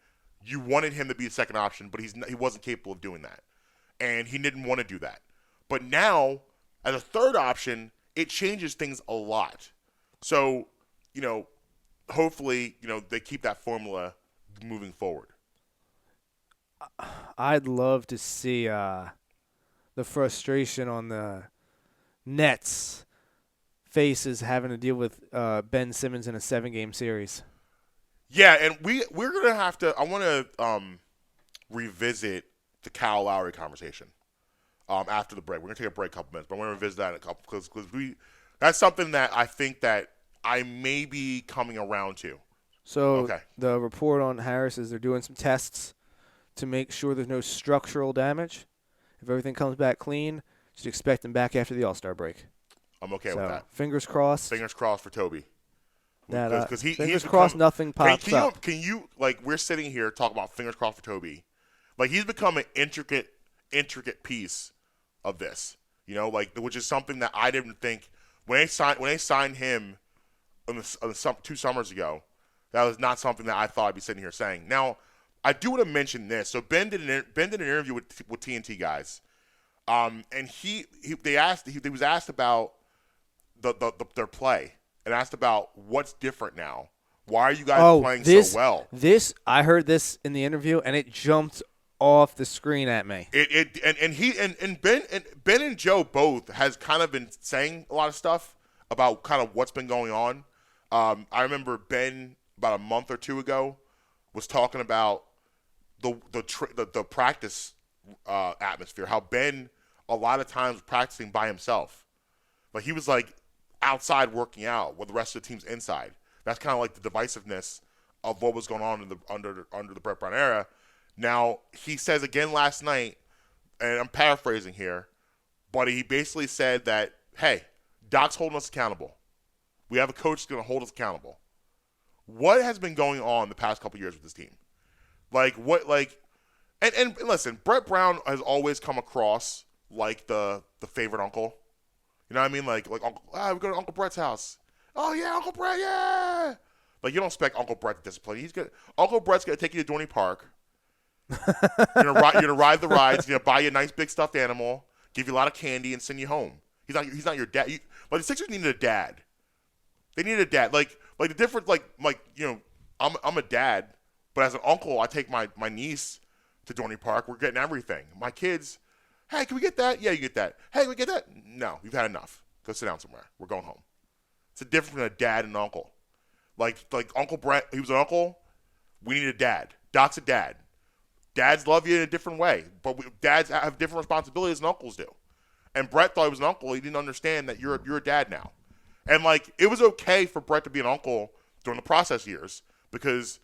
Speaker 2: you wanted him to be a second option, but he wasn't capable of doing that. And he didn't want to do that. But now, as a third option, it changes things a lot. So, hopefully, they keep that formula moving forward.
Speaker 3: I'd love to see the frustration on the Nets' faces having to deal with Ben Simmons in a 7-game series.
Speaker 2: Yeah, and we're going to have to – I want to revisit the Kyle Lowry conversation after the break. We're going to take a break a couple minutes, but I want to revisit that in a couple because that's something that I think that I may be coming around to.
Speaker 3: So The report on Harris is they're doing some tests to make sure there's no structural damage. If everything comes back clean, just expect him back after the All-Star break.
Speaker 2: I'm okay with that.
Speaker 3: Fingers crossed.
Speaker 2: Fingers crossed for Toby.
Speaker 3: Fingers crossed nothing pops up.
Speaker 2: Can you, we're sitting here talking about fingers crossed for Toby. He's become an intricate piece of this, which is something that I didn't think when they signed him 2 summers ago. That was not something that I thought I'd be sitting here saying. Now, I do want to mention this. So Ben did an interview with TNT guys, and he was asked about their play and asked about what's different now. Why are you guys playing so well?
Speaker 3: I heard this in the interview, and it jumped off the screen at me. Ben and Joe both has kind of been saying a lot of stuff about kind of what's been going on. I remember Ben about a month or two ago was talking about the practice atmosphere. How Ben a lot of times was practicing by himself, he was outside working out while the rest of the team's inside. That's kind of the divisiveness of what was going on under the Brett Brown era. Now, he says again last night, and I'm paraphrasing here, but he basically said that, hey, Doc's holding us accountable. We have a coach that's going to hold us accountable. What has been going on the past couple years with this team? And listen, Brett Brown has always come across like the favorite uncle. You know what I mean? We go to Uncle Brett's house. Oh, yeah, Uncle Brett, yeah. You don't expect Uncle Brett to discipline. Uncle Brett's going to take you to Dorney Park. You're gonna ride the rides. He's gonna buy you a nice big stuffed animal, give you a lot of candy, and send you home. He's not your dad. The Sixers needed a dad. They needed a dad. The difference. I'm a dad, but as an uncle, I take my niece to Dorney Park. We're getting everything. My kids. Hey, can we get that? Yeah, you get that. Hey, can we get that? No, you've had enough. Go sit down somewhere. We're going home. It's a difference between a dad and an uncle. Like Uncle Brett, he was an uncle. We need a dad. Doc's a dad. Dads love you in a different way, but dads have different responsibilities than uncles do. And Brett thought he was an uncle. He didn't understand that you're a dad now. And it was okay for Brett to be an uncle during the process years because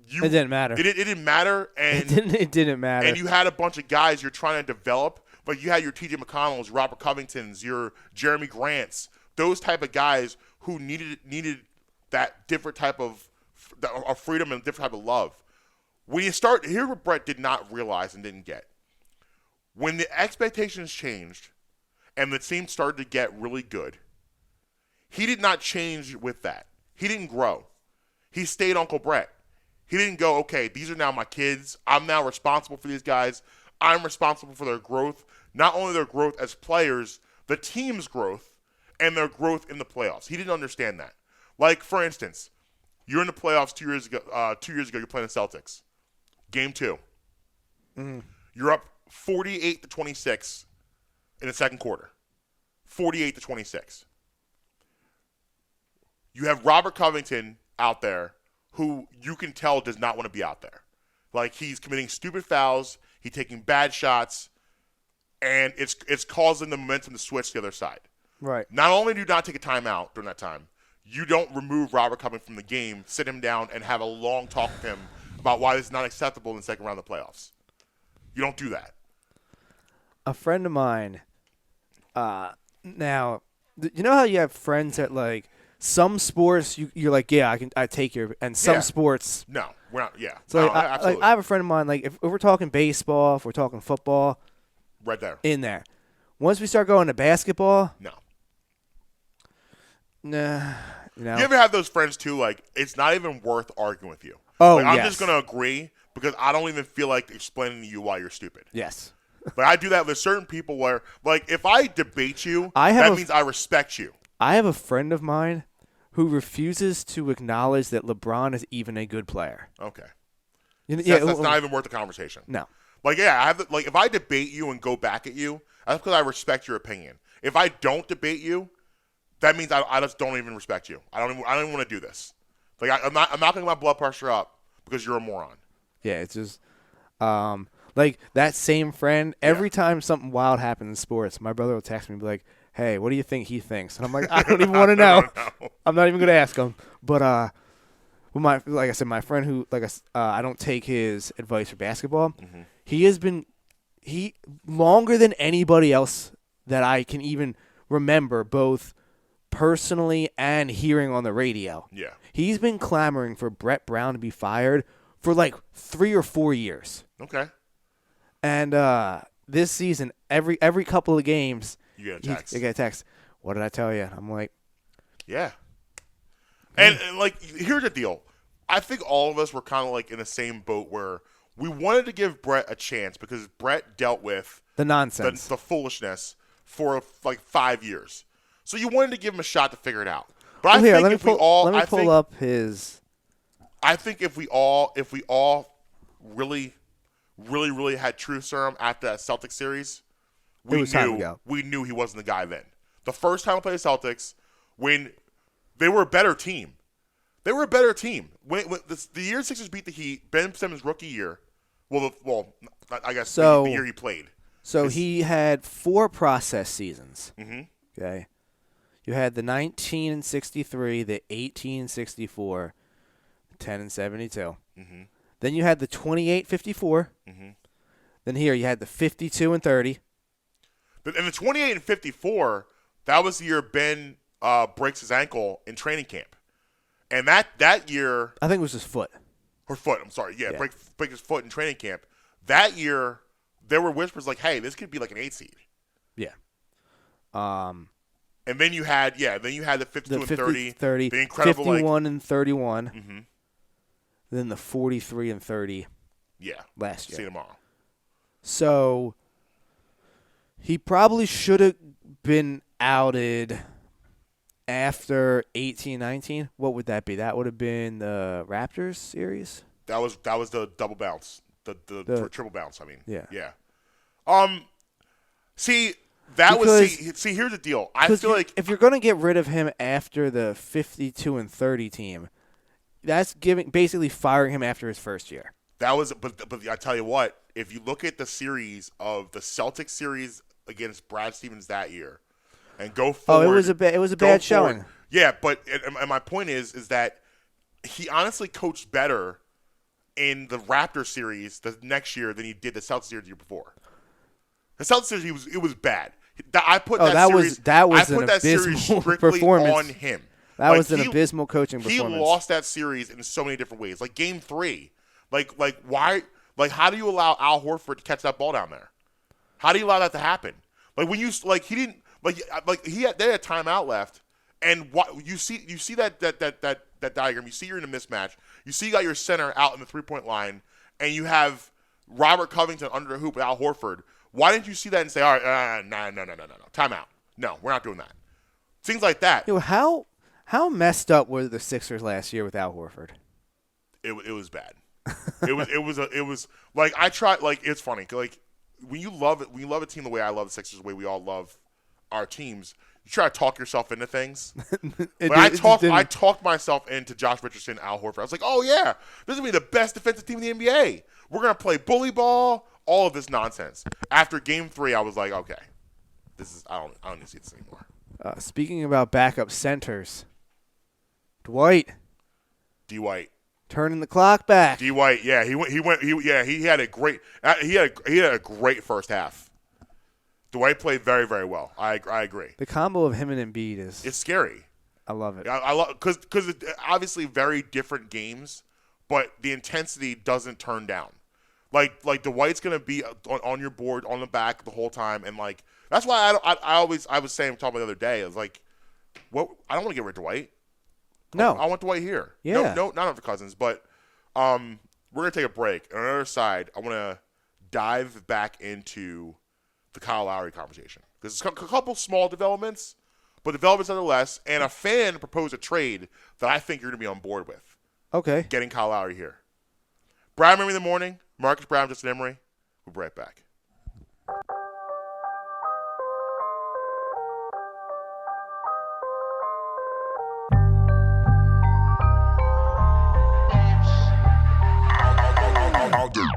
Speaker 3: it didn't matter.
Speaker 2: It didn't matter, and
Speaker 3: it didn't matter.
Speaker 2: And you had a bunch of guys you're trying to develop, but you had your T.J. McConnells, Robert Covingtons, your Jeremy Grants, those type of guys who needed that different type of freedom and different type of love. When you start, here's what Brett did not realize and didn't get. When the expectations changed and the team started to get really good, he did not change with that. He didn't grow. He stayed Uncle Brett. He didn't go, okay, these are now my kids. I'm now responsible for these guys. I'm responsible for their growth. Not only their growth as players, the team's growth and their growth in the playoffs. He didn't understand that. For instance, you're in the playoffs 2 years ago. You're playing the Celtics. Game 2.
Speaker 3: Mm-hmm.
Speaker 2: You're up 48-26 in the second quarter. 48-26. You have Robert Covington out there who you can tell does not want to be out there. He's committing stupid fouls, he's taking bad shots, and it's causing the momentum to switch to the other side.
Speaker 3: Right.
Speaker 2: Not only do you not take a timeout during that time, you don't remove Robert Covington from the game, sit him down, and have a long talk with him about why this is not acceptable in the second round of the playoffs. You don't do that.
Speaker 3: A friend of mine, now, you know how you have friends that some sports you're like, yeah, I take your, and some
Speaker 2: Yeah.
Speaker 3: sports.
Speaker 2: No, we're not. Yeah.
Speaker 3: So
Speaker 2: No,
Speaker 3: like,
Speaker 2: absolutely.
Speaker 3: I have a friend of mine. Like if we're talking baseball, if we're talking football,
Speaker 2: right there.
Speaker 3: in there. Once we start going to basketball,
Speaker 2: No.
Speaker 3: nah, you know.
Speaker 2: You ever have those friends too? Like it's not even worth arguing with you.
Speaker 3: Oh,
Speaker 2: like, I'm
Speaker 3: yes.
Speaker 2: just gonna agree because I don't even feel like explaining to you why you're stupid.
Speaker 3: Yes.
Speaker 2: But I do that with certain people where, like, if I debate you,
Speaker 3: I have
Speaker 2: that
Speaker 3: a-
Speaker 2: means I respect you.
Speaker 3: I have a friend of mine who refuses to acknowledge that LeBron is even a good player.
Speaker 2: Okay.
Speaker 3: You know,
Speaker 2: That's not even worth the conversation.
Speaker 3: No.
Speaker 2: Like, yeah, if I debate you and go back at you, that's because I respect your opinion. If I don't debate you, that means I just don't even respect you. I don't even want to do this. Like, I'm not going to get my blood pressure up because you're a moron.
Speaker 3: Yeah, it's just like that same friend. Every time something wild happens in sports, my brother will text me and be like, "Hey, what do you think he thinks?" And I'm like, "I don't even want to know. I'm not even going to ask him." But well, like I said, my friend who I don't take his advice for basketball.
Speaker 2: Mm-hmm.
Speaker 3: He has been longer than anybody else that I can even remember, both personally and hearing on the radio.
Speaker 2: Yeah.
Speaker 3: He's been clamoring for Brett Brown to be fired for like 3 or 4 years.
Speaker 2: Okay.
Speaker 3: And this season, every couple of games,
Speaker 2: You get a text.
Speaker 3: You get a text. What did I tell you? I'm like,
Speaker 2: Yeah. And like, here's the deal. I think all of us were kind of like in the same boat where we wanted to give Brett a chance because Brett dealt with
Speaker 3: the nonsense.
Speaker 2: the foolishness for like 5 years. So you wanted to give him a shot to figure it out. But I think if we all,
Speaker 3: let me pull up his.
Speaker 2: I think if we all really had truth serum at the Celtics series,
Speaker 3: It was time to go.
Speaker 2: we knew he wasn't the guy then. The first time we played the Celtics, when they were a better team. They were a better team. When the year Sixers beat the Heat, Ben Simmons' rookie year, I guess the year he played.
Speaker 3: So he had 4 process seasons.
Speaker 2: Mm-hmm.
Speaker 3: Okay. You had the 19 and 63, the 18 and 64, 10 and 72.
Speaker 2: Mm-hmm.
Speaker 3: Then you had the 28-54.
Speaker 2: Mm-hmm.
Speaker 3: Then here you had the 52 and 30.
Speaker 2: But in the 28 and 54, that was the year Ben breaks his ankle in training camp. And that year,
Speaker 3: I think it was his foot.
Speaker 2: or foot, I'm sorry, yeah.
Speaker 3: Yeah.
Speaker 2: break his foot in training camp. That year, there were whispers like, hey, this could be like an 8 seed.
Speaker 3: Yeah.
Speaker 2: And then you had the 52
Speaker 3: The
Speaker 2: and
Speaker 3: 50,
Speaker 2: 30, the incredible
Speaker 3: 51 and 31.
Speaker 2: Mm-hmm.
Speaker 3: Then the 43 and 30 last year.
Speaker 2: See you tomorrow.
Speaker 3: So he probably should have been outed after 18-19. What would that be? That would have been the Raptors series?
Speaker 2: That was the double bounce, the triple bounce. I mean,
Speaker 3: Yeah.
Speaker 2: See, that
Speaker 3: Because-
Speaker 2: here's the deal. I feel like
Speaker 3: if you're going to get rid of him after the 52 and 30 team, that's basically firing him after his first year.
Speaker 2: that was, but I tell you what, if you look at the series of the Celtics series against Brad Stevens that year, and go forward,
Speaker 3: it was a bad showing.
Speaker 2: Yeah, but and my point is that he honestly coached better in the Raptors series the next year than he did the Celtics series the year before. The Celtics series, it was bad. I put that series.
Speaker 3: That was
Speaker 2: I put
Speaker 3: an
Speaker 2: that series
Speaker 3: abysmal
Speaker 2: strictly
Speaker 3: performance.
Speaker 2: on him.
Speaker 3: That
Speaker 2: Like,
Speaker 3: was an abysmal coaching performance.
Speaker 2: He lost that series in so many different ways. Like Game 3, like why? Like how do you allow Al Horford to catch that ball down there? How do you allow that to happen? Like when you he didn't they had timeout left, and what you see that diagram. You see you're in a mismatch. You see you got your center out in the 3-point line, and you have Robert Covington under the hoop with Al Horford. Why didn't you see that and say, all right, no, timeout. No, we're not doing that. Things like that.
Speaker 3: How messed up were the Sixers last year with Al Horford?
Speaker 2: It was bad. It was like I tried. Like it's funny. Like when you love a team the way I love the Sixers, the way we all love our teams, you try to talk yourself into things. I talked myself into Josh Richardson, Al Horford. I was like, oh yeah, this is gonna be the best defensive team in the NBA. We're gonna play bully ball, all of this nonsense. After Game 3, I was like, okay, I don't need to see this anymore.
Speaker 3: Speaking about backup centers, Dwight turning the clock back.
Speaker 2: D. White, yeah, he had a great first half. Dwight played very, very well. I agree.
Speaker 3: The combo of him and Embiid
Speaker 2: It's scary.
Speaker 3: I love it.
Speaker 2: I love because obviously very different games, but the intensity doesn't turn down. Like Dwight's gonna be on your board on the back the whole time, and like that's why I was saying talking the other day. I was like, what? I don't want to get rid of Dwight.
Speaker 3: No,
Speaker 2: I want Dwight here.
Speaker 3: Yeah.
Speaker 2: No, not for Cousins, but we're gonna take a break. On the other side, I want to dive back into the Kyle Lowry conversation because there's a couple small developments, but developments nonetheless. And a fan proposed a trade that I think you're gonna be on board with.
Speaker 3: Okay.
Speaker 2: Getting Kyle Lowry here. Brad Emery in the morning. Marques Brown, Justin Emery. We'll be right back. I'll do.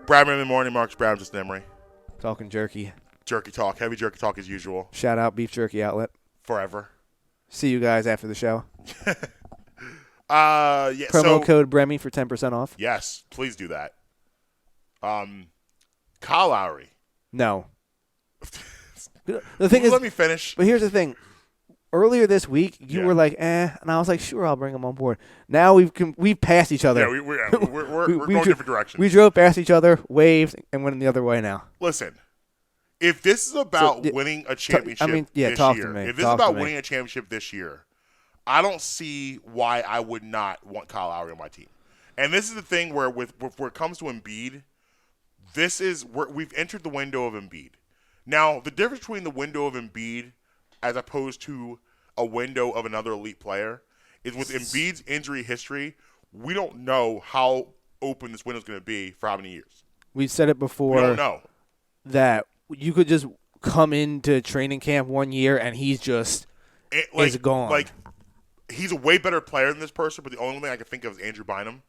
Speaker 2: Bradman in the morning, Marques Brown, Justin Emery.
Speaker 3: Talking jerky.
Speaker 2: Jerky talk, heavy jerky talk as usual.
Speaker 3: Shout out Beef Jerky Outlet.
Speaker 2: Forever.
Speaker 3: See you guys after the show.
Speaker 2: Yeah.
Speaker 3: Promo code Bremy for 10% off.
Speaker 2: Yes, please do that. Kyle Lowry.
Speaker 3: No. The thing is,
Speaker 2: let me finish.
Speaker 3: But here's the thing. Earlier this week, you were like, and I was like, sure, I'll bring him on board. Now we've passed each other.
Speaker 2: Yeah, we're going different directions.
Speaker 3: We drove past each other, waved, and went in the other way now.
Speaker 2: Listen, if this is about winning a championship this year, if this is about winning a championship this year, I don't see why I would not want Kyle Lowry on my team. And this is the thing where where it comes to Embiid, this is where we've entered the window of Embiid. Now, the difference between the window of Embiid as opposed to a window of another elite player is with Embiid's injury history, we don't know how open this window is going to be for how many years.
Speaker 3: We've said it before.
Speaker 2: We don't know.
Speaker 3: That you could just come into training camp one year and he's just is gone.
Speaker 2: Like, he's a way better player than this person, but the only thing I can think of is Andrew Bynum,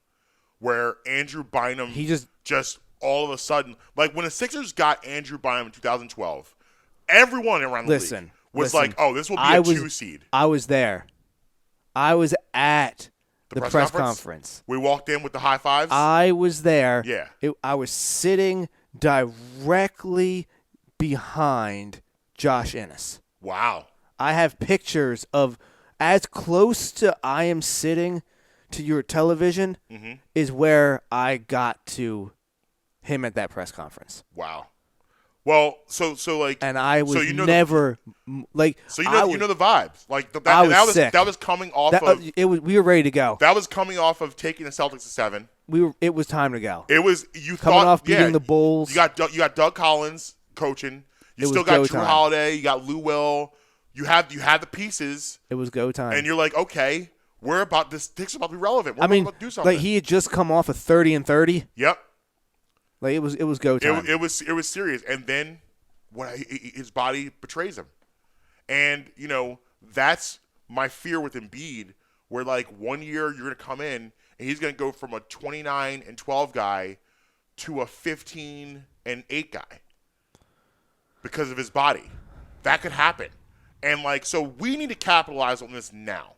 Speaker 2: where Andrew Bynum
Speaker 3: he just
Speaker 2: all of a sudden, like when the Sixers got Andrew Bynum in 2012, everyone around the league was like, "Oh, this will be a 2 seed."
Speaker 3: I was there. I was at the press conference.
Speaker 2: We walked in with the high fives.
Speaker 3: I was there.
Speaker 2: Yeah.
Speaker 3: I was sitting directly behind Josh Ennis.
Speaker 2: Wow.
Speaker 3: I have pictures of as close to I am sitting to your television is where I got to him at that press conference.
Speaker 2: Wow. Well, so like,
Speaker 3: and I was
Speaker 2: so you know
Speaker 3: never like.
Speaker 2: So you know the vibes. Like
Speaker 3: sick.
Speaker 2: That was coming off of.
Speaker 3: We were ready to go.
Speaker 2: That was coming off of taking the Celtics to 7.
Speaker 3: It was time to go.
Speaker 2: It was
Speaker 3: coming off beating the Bulls.
Speaker 2: You got Doug Collins coaching. You still got Drew Holiday. You got Lou Will. You had the pieces.
Speaker 3: It was go time.
Speaker 2: And you're like, okay, we're about this. This is about to be relevant. We're about to do something.
Speaker 3: Like he had just come off a 30 and 30.
Speaker 2: Yep.
Speaker 3: Like it was go time.
Speaker 2: It was serious. And then his body betrays him. And that's my fear with Embiid. Where like 1 year you're gonna come in and he's gonna go from a 29 and 12 guy to a 15 and 8 guy because of his body. That could happen. And so we need to capitalize on this now.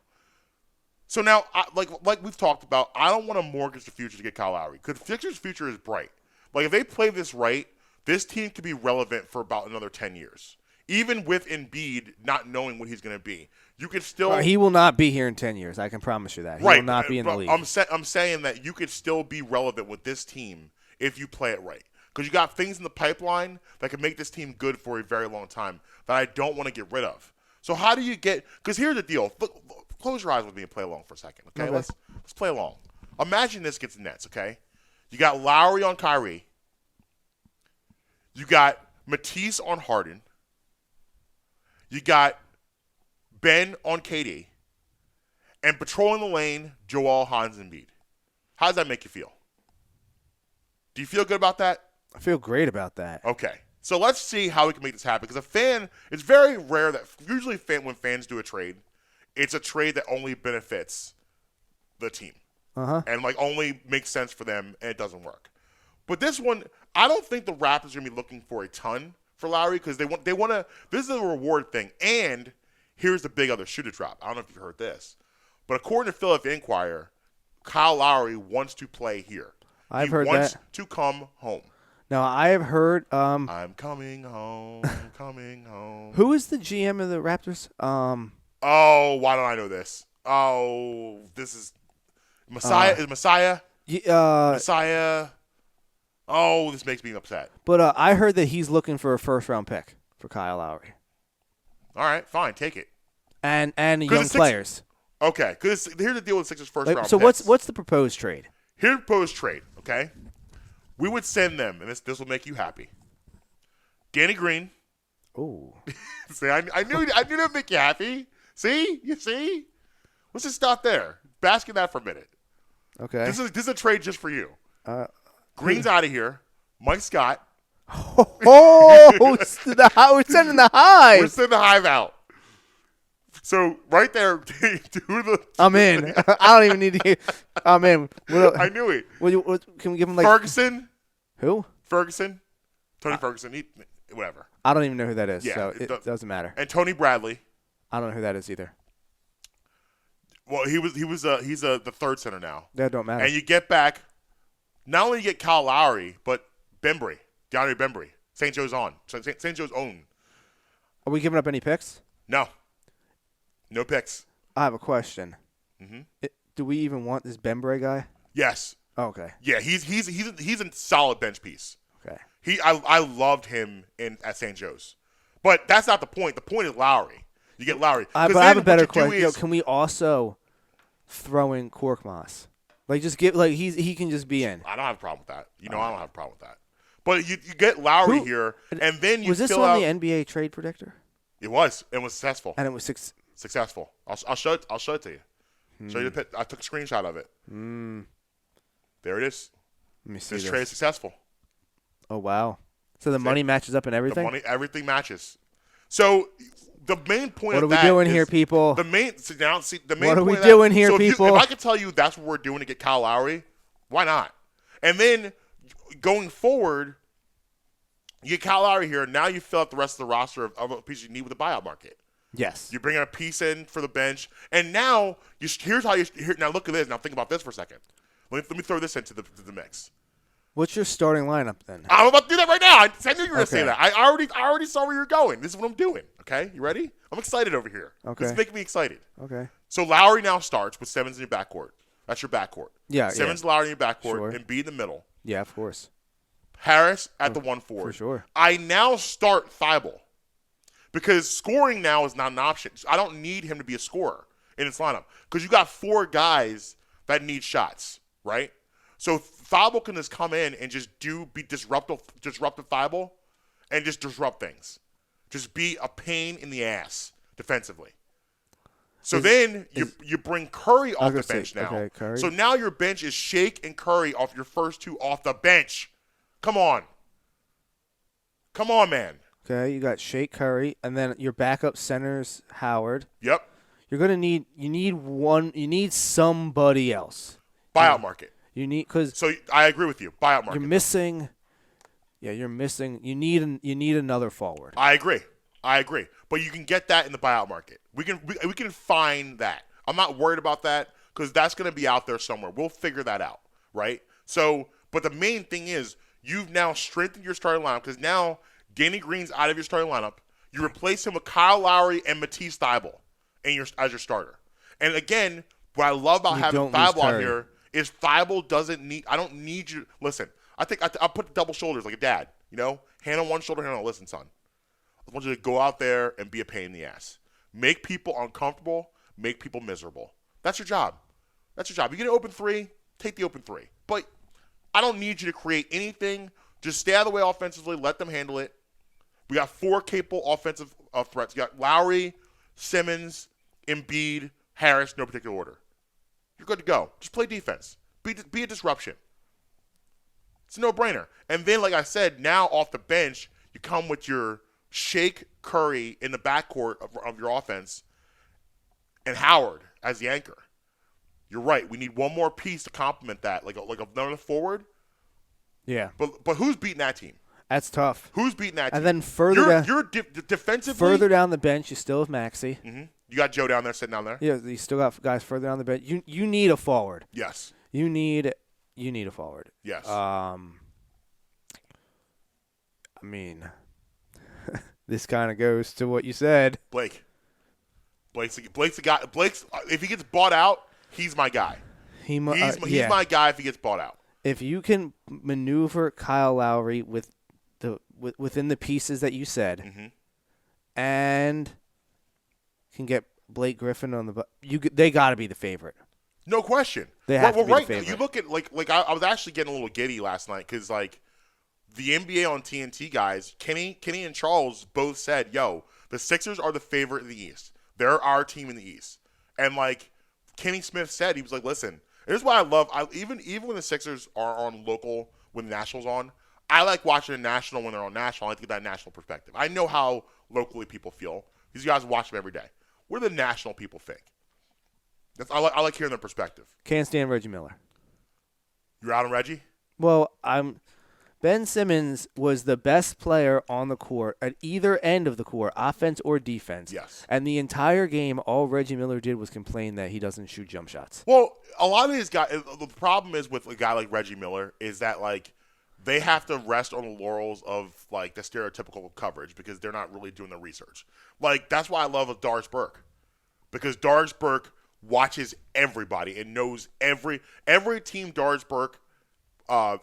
Speaker 2: So now, like we've talked about, I don't want to mortgage the future to get Kyle Lowry because Sixers' future is bright. Like if they play this right, this team could be relevant for about another 10 years. Even with Embiid not knowing what he's going to be, you could still.
Speaker 3: He will not be here in 10 years. I can promise you that. He will not be in the league.
Speaker 2: I'm saying that you could still be relevant with this team if you play it right. Because you got things in the pipeline that can make this team good for a very long time that I don't want to get rid of. So how do you get – because here's the deal. Look, close your eyes with me and play along for a second, okay? Let's play along. Imagine this gets Nets, okay? You got Lowry on Kyrie. You got Matisse on Harden. You got Ben on KD. And patrolling the lane, Joel, Hans, and Embiid. How does that make you feel? Do you feel good about that?
Speaker 3: I feel great about that.
Speaker 2: Okay. So let's see how we can make this happen. Because it's very rare that usually when fans do a trade, it's a trade that only benefits the team. And only makes sense for them and it doesn't work. But this one, I don't think the Raptors are going to be looking for a ton for Lowry because they want to, this is a reward thing. And here's the big other shoe to drop. I don't know if you've heard this. But according to Philadelphia Inquirer, Kyle Lowry wants to play here.
Speaker 3: He wants
Speaker 2: to come home.
Speaker 3: Now, I have heard
Speaker 2: I'm coming home, coming home.
Speaker 3: Who is the GM of the Raptors?
Speaker 2: Oh, why don't I know this? Oh, this is Messiah. Is Messiah? Messiah. Oh, this makes me upset.
Speaker 3: But I heard that he's looking for a first-round pick for Kyle Lowry.
Speaker 2: All right, fine, take it.
Speaker 3: And young players.
Speaker 2: Okay, because here's the deal with Sixers first-round
Speaker 3: So
Speaker 2: picks.
Speaker 3: what's the proposed trade?
Speaker 2: Here's the proposed trade, okay? We would send them, and this will make you happy. Danny Green.
Speaker 3: Oh.
Speaker 2: See, I knew that would make you happy. See? You see? Let's just stop there. Bask in that for a minute.
Speaker 3: Okay.
Speaker 2: This is a trade just for you. Green's out of here. Mike Scott.
Speaker 3: Oh, we're sending the hive.
Speaker 2: We're sending the hive out. So right there,
Speaker 3: I'm in. I don't even need to hear. I'm in.
Speaker 2: I knew it.
Speaker 3: Can we give him
Speaker 2: Ferguson?
Speaker 3: Who?
Speaker 2: Ferguson. Tony Ferguson. Whatever.
Speaker 3: I don't even know who that is.
Speaker 2: Yeah,
Speaker 3: so it doesn't matter.
Speaker 2: And Tony Bradley.
Speaker 3: I don't know who that is either.
Speaker 2: Well, he's the third center now.
Speaker 3: That don't matter.
Speaker 2: And you get back. Not only you get Kyle Lowry, but Bembry, DeAndre Bembry, St. Joe's own.
Speaker 3: Are we giving up any picks?
Speaker 2: No picks.
Speaker 3: I have a question.
Speaker 2: Mm-hmm.
Speaker 3: Do we even want this Bembry guy?
Speaker 2: Yes.
Speaker 3: Oh, okay.
Speaker 2: Yeah, he's a solid bench piece.
Speaker 3: Okay.
Speaker 2: I loved him at St. Joe's, but that's not the point. The point is Lowry. You get Lowry.
Speaker 3: But I have a better question. Can we also throw in Korkmaz? Just give he can just be in.
Speaker 2: I don't have a problem with that. I don't have a problem with that. But you get Lowry here, and then you
Speaker 3: was this
Speaker 2: fill
Speaker 3: on
Speaker 2: out,
Speaker 3: the NBA trade predictor?
Speaker 2: It was. It was successful.
Speaker 3: And it was
Speaker 2: successful. I'll show it. I'll show it to you. Show you the I took a screenshot of it. There it is.
Speaker 3: Let me see
Speaker 2: this trade is successful.
Speaker 3: Oh wow! So the money matches up and everything.
Speaker 2: Everything matches. So the main point.
Speaker 3: What are we doing here, people?
Speaker 2: The main.
Speaker 3: What are we doing here, people?
Speaker 2: If I could tell you that's what we're doing to get Kyle Lowry, why not? And then going forward, you get Kyle Lowry here. Now you fill out the rest of the roster of a piece you need with the buyout market.
Speaker 3: Yes.
Speaker 2: You bring in a piece in for the bench, and now here's how you. Now look at this. Now think about this for a second. Let me throw this into the mix.
Speaker 3: What's your starting lineup then?
Speaker 2: I'm about to do that right now. I knew you were going to say
Speaker 3: Okay.
Speaker 2: that. I already saw where you're going. This is what I'm doing. Okay, you ready? I'm excited over here.
Speaker 3: Okay.
Speaker 2: This is making me excited.
Speaker 3: Okay.
Speaker 2: So Lowry now starts with Simmons in your backcourt. That's your backcourt.
Speaker 3: Yeah.
Speaker 2: Simmons, Lowry in your backcourt,
Speaker 3: Sure.
Speaker 2: and B in the middle.
Speaker 3: Yeah, of course.
Speaker 2: Harris at the 1 forward.
Speaker 3: For sure.
Speaker 2: I now start Thibault because scoring now is not an option. I don't need him to be a scorer in this lineup because you got 4 guys that need shots, right? So Thibault can just come in and just be disruptive Thibault and just disrupt things. Just be a pain in the ass defensively. So then you bring Curry off the bench now.
Speaker 3: Okay, Curry.
Speaker 2: So now your bench is Shake and Curry off your first 2 off the bench. Come on. Come on, man.
Speaker 3: Okay, you got Shake Curry, and then your backup center's Howard.
Speaker 2: Yep.
Speaker 3: You're gonna need you need somebody else.
Speaker 2: Buyout market.
Speaker 3: You need because
Speaker 2: So I agree with you. Buyout market.
Speaker 3: you're missing. Yeah, you're missing. You need another forward.
Speaker 2: I agree. But you can get that in the buyout market. We can find that. I'm not worried about that because that's going to be out there somewhere. We'll figure that out, right? So, but the main thing is you've now strengthened your starting lineup because now Danny Green's out of your starting lineup. You replace him with Kyle Lowry and Matisse Thybulle as your starter. And again, what I love about having Thybulle out here is Thybulle doesn't need. I don't need you. Listen, I think I'll put the double shoulders like a dad. You know, hand on one shoulder, hand on. Listen, son. I want you to go out there and be a pain in the ass. Make people uncomfortable. Make people miserable. That's your job. That's your job. You get an open 3, take the open 3. But I don't need you to create anything. Just stay out of the way offensively. Let them handle it. We got 4 capable offensive threats. You got Lowry, Simmons, Embiid, Harris, no particular order. You're good to go. Just play defense. Be a disruption. It's a no-brainer. And then, like I said, now off the bench, you come with your Shake Curry in the backcourt of your offense and Howard as the anchor. You're right. We need one more piece to complement that, like another forward.
Speaker 3: Yeah,
Speaker 2: But who's beating that team?
Speaker 3: that's tough.
Speaker 2: Who's beating that team?
Speaker 3: And then further down,
Speaker 2: you're defensively.
Speaker 3: further down the bench, you still have Maxey.
Speaker 2: Mm-hmm. You got Joe down there, sitting down there.
Speaker 3: Yeah, you still got guys further down the bench. You need a forward.
Speaker 2: Yes.
Speaker 3: You need a forward.
Speaker 2: Yes.
Speaker 3: I mean, this kind of goes to what you said.
Speaker 2: Blake's the guy. If he gets bought out, he's my guy. He's my guy if he gets bought out.
Speaker 3: If you can maneuver Kyle Lowry within the pieces that you said,
Speaker 2: Mm-hmm.
Speaker 3: and can get Blake Griffin on they got to be the favorite.
Speaker 2: No question.
Speaker 3: They have to be the
Speaker 2: right.
Speaker 3: favorite.
Speaker 2: You look at like I was actually getting a little giddy last night because like the NBA on TNT guys, Kenny and Charles both said, "Yo, the Sixers are the favorite in the East. They're our team in the East." And like Kenny Smith said, he was like, "Listen, here's what I love. Even when the Sixers are on local, when the National's on, I like watching the National when they're on National. I like to get that national perspective. I know how locally people feel. These guys watch them every day. What do the national people think? I like hearing their perspective.
Speaker 3: Can't stand Reggie Miller.
Speaker 2: You're out on Reggie?
Speaker 3: Well, Ben Simmons was the best player on the court at either end of the court, offense or defense.
Speaker 2: Yes.
Speaker 3: And the entire game, all Reggie Miller did was complain that he doesn't shoot jump shots.
Speaker 2: Well, a lot of these guys, the problem is with a guy like Reggie Miller is that, like, they have to rest on the laurels of, like, the stereotypical coverage because they're not really doing the research. Like, that's why I love Doris Burke. Because Doris Burke watches everybody and knows every team Doris Burke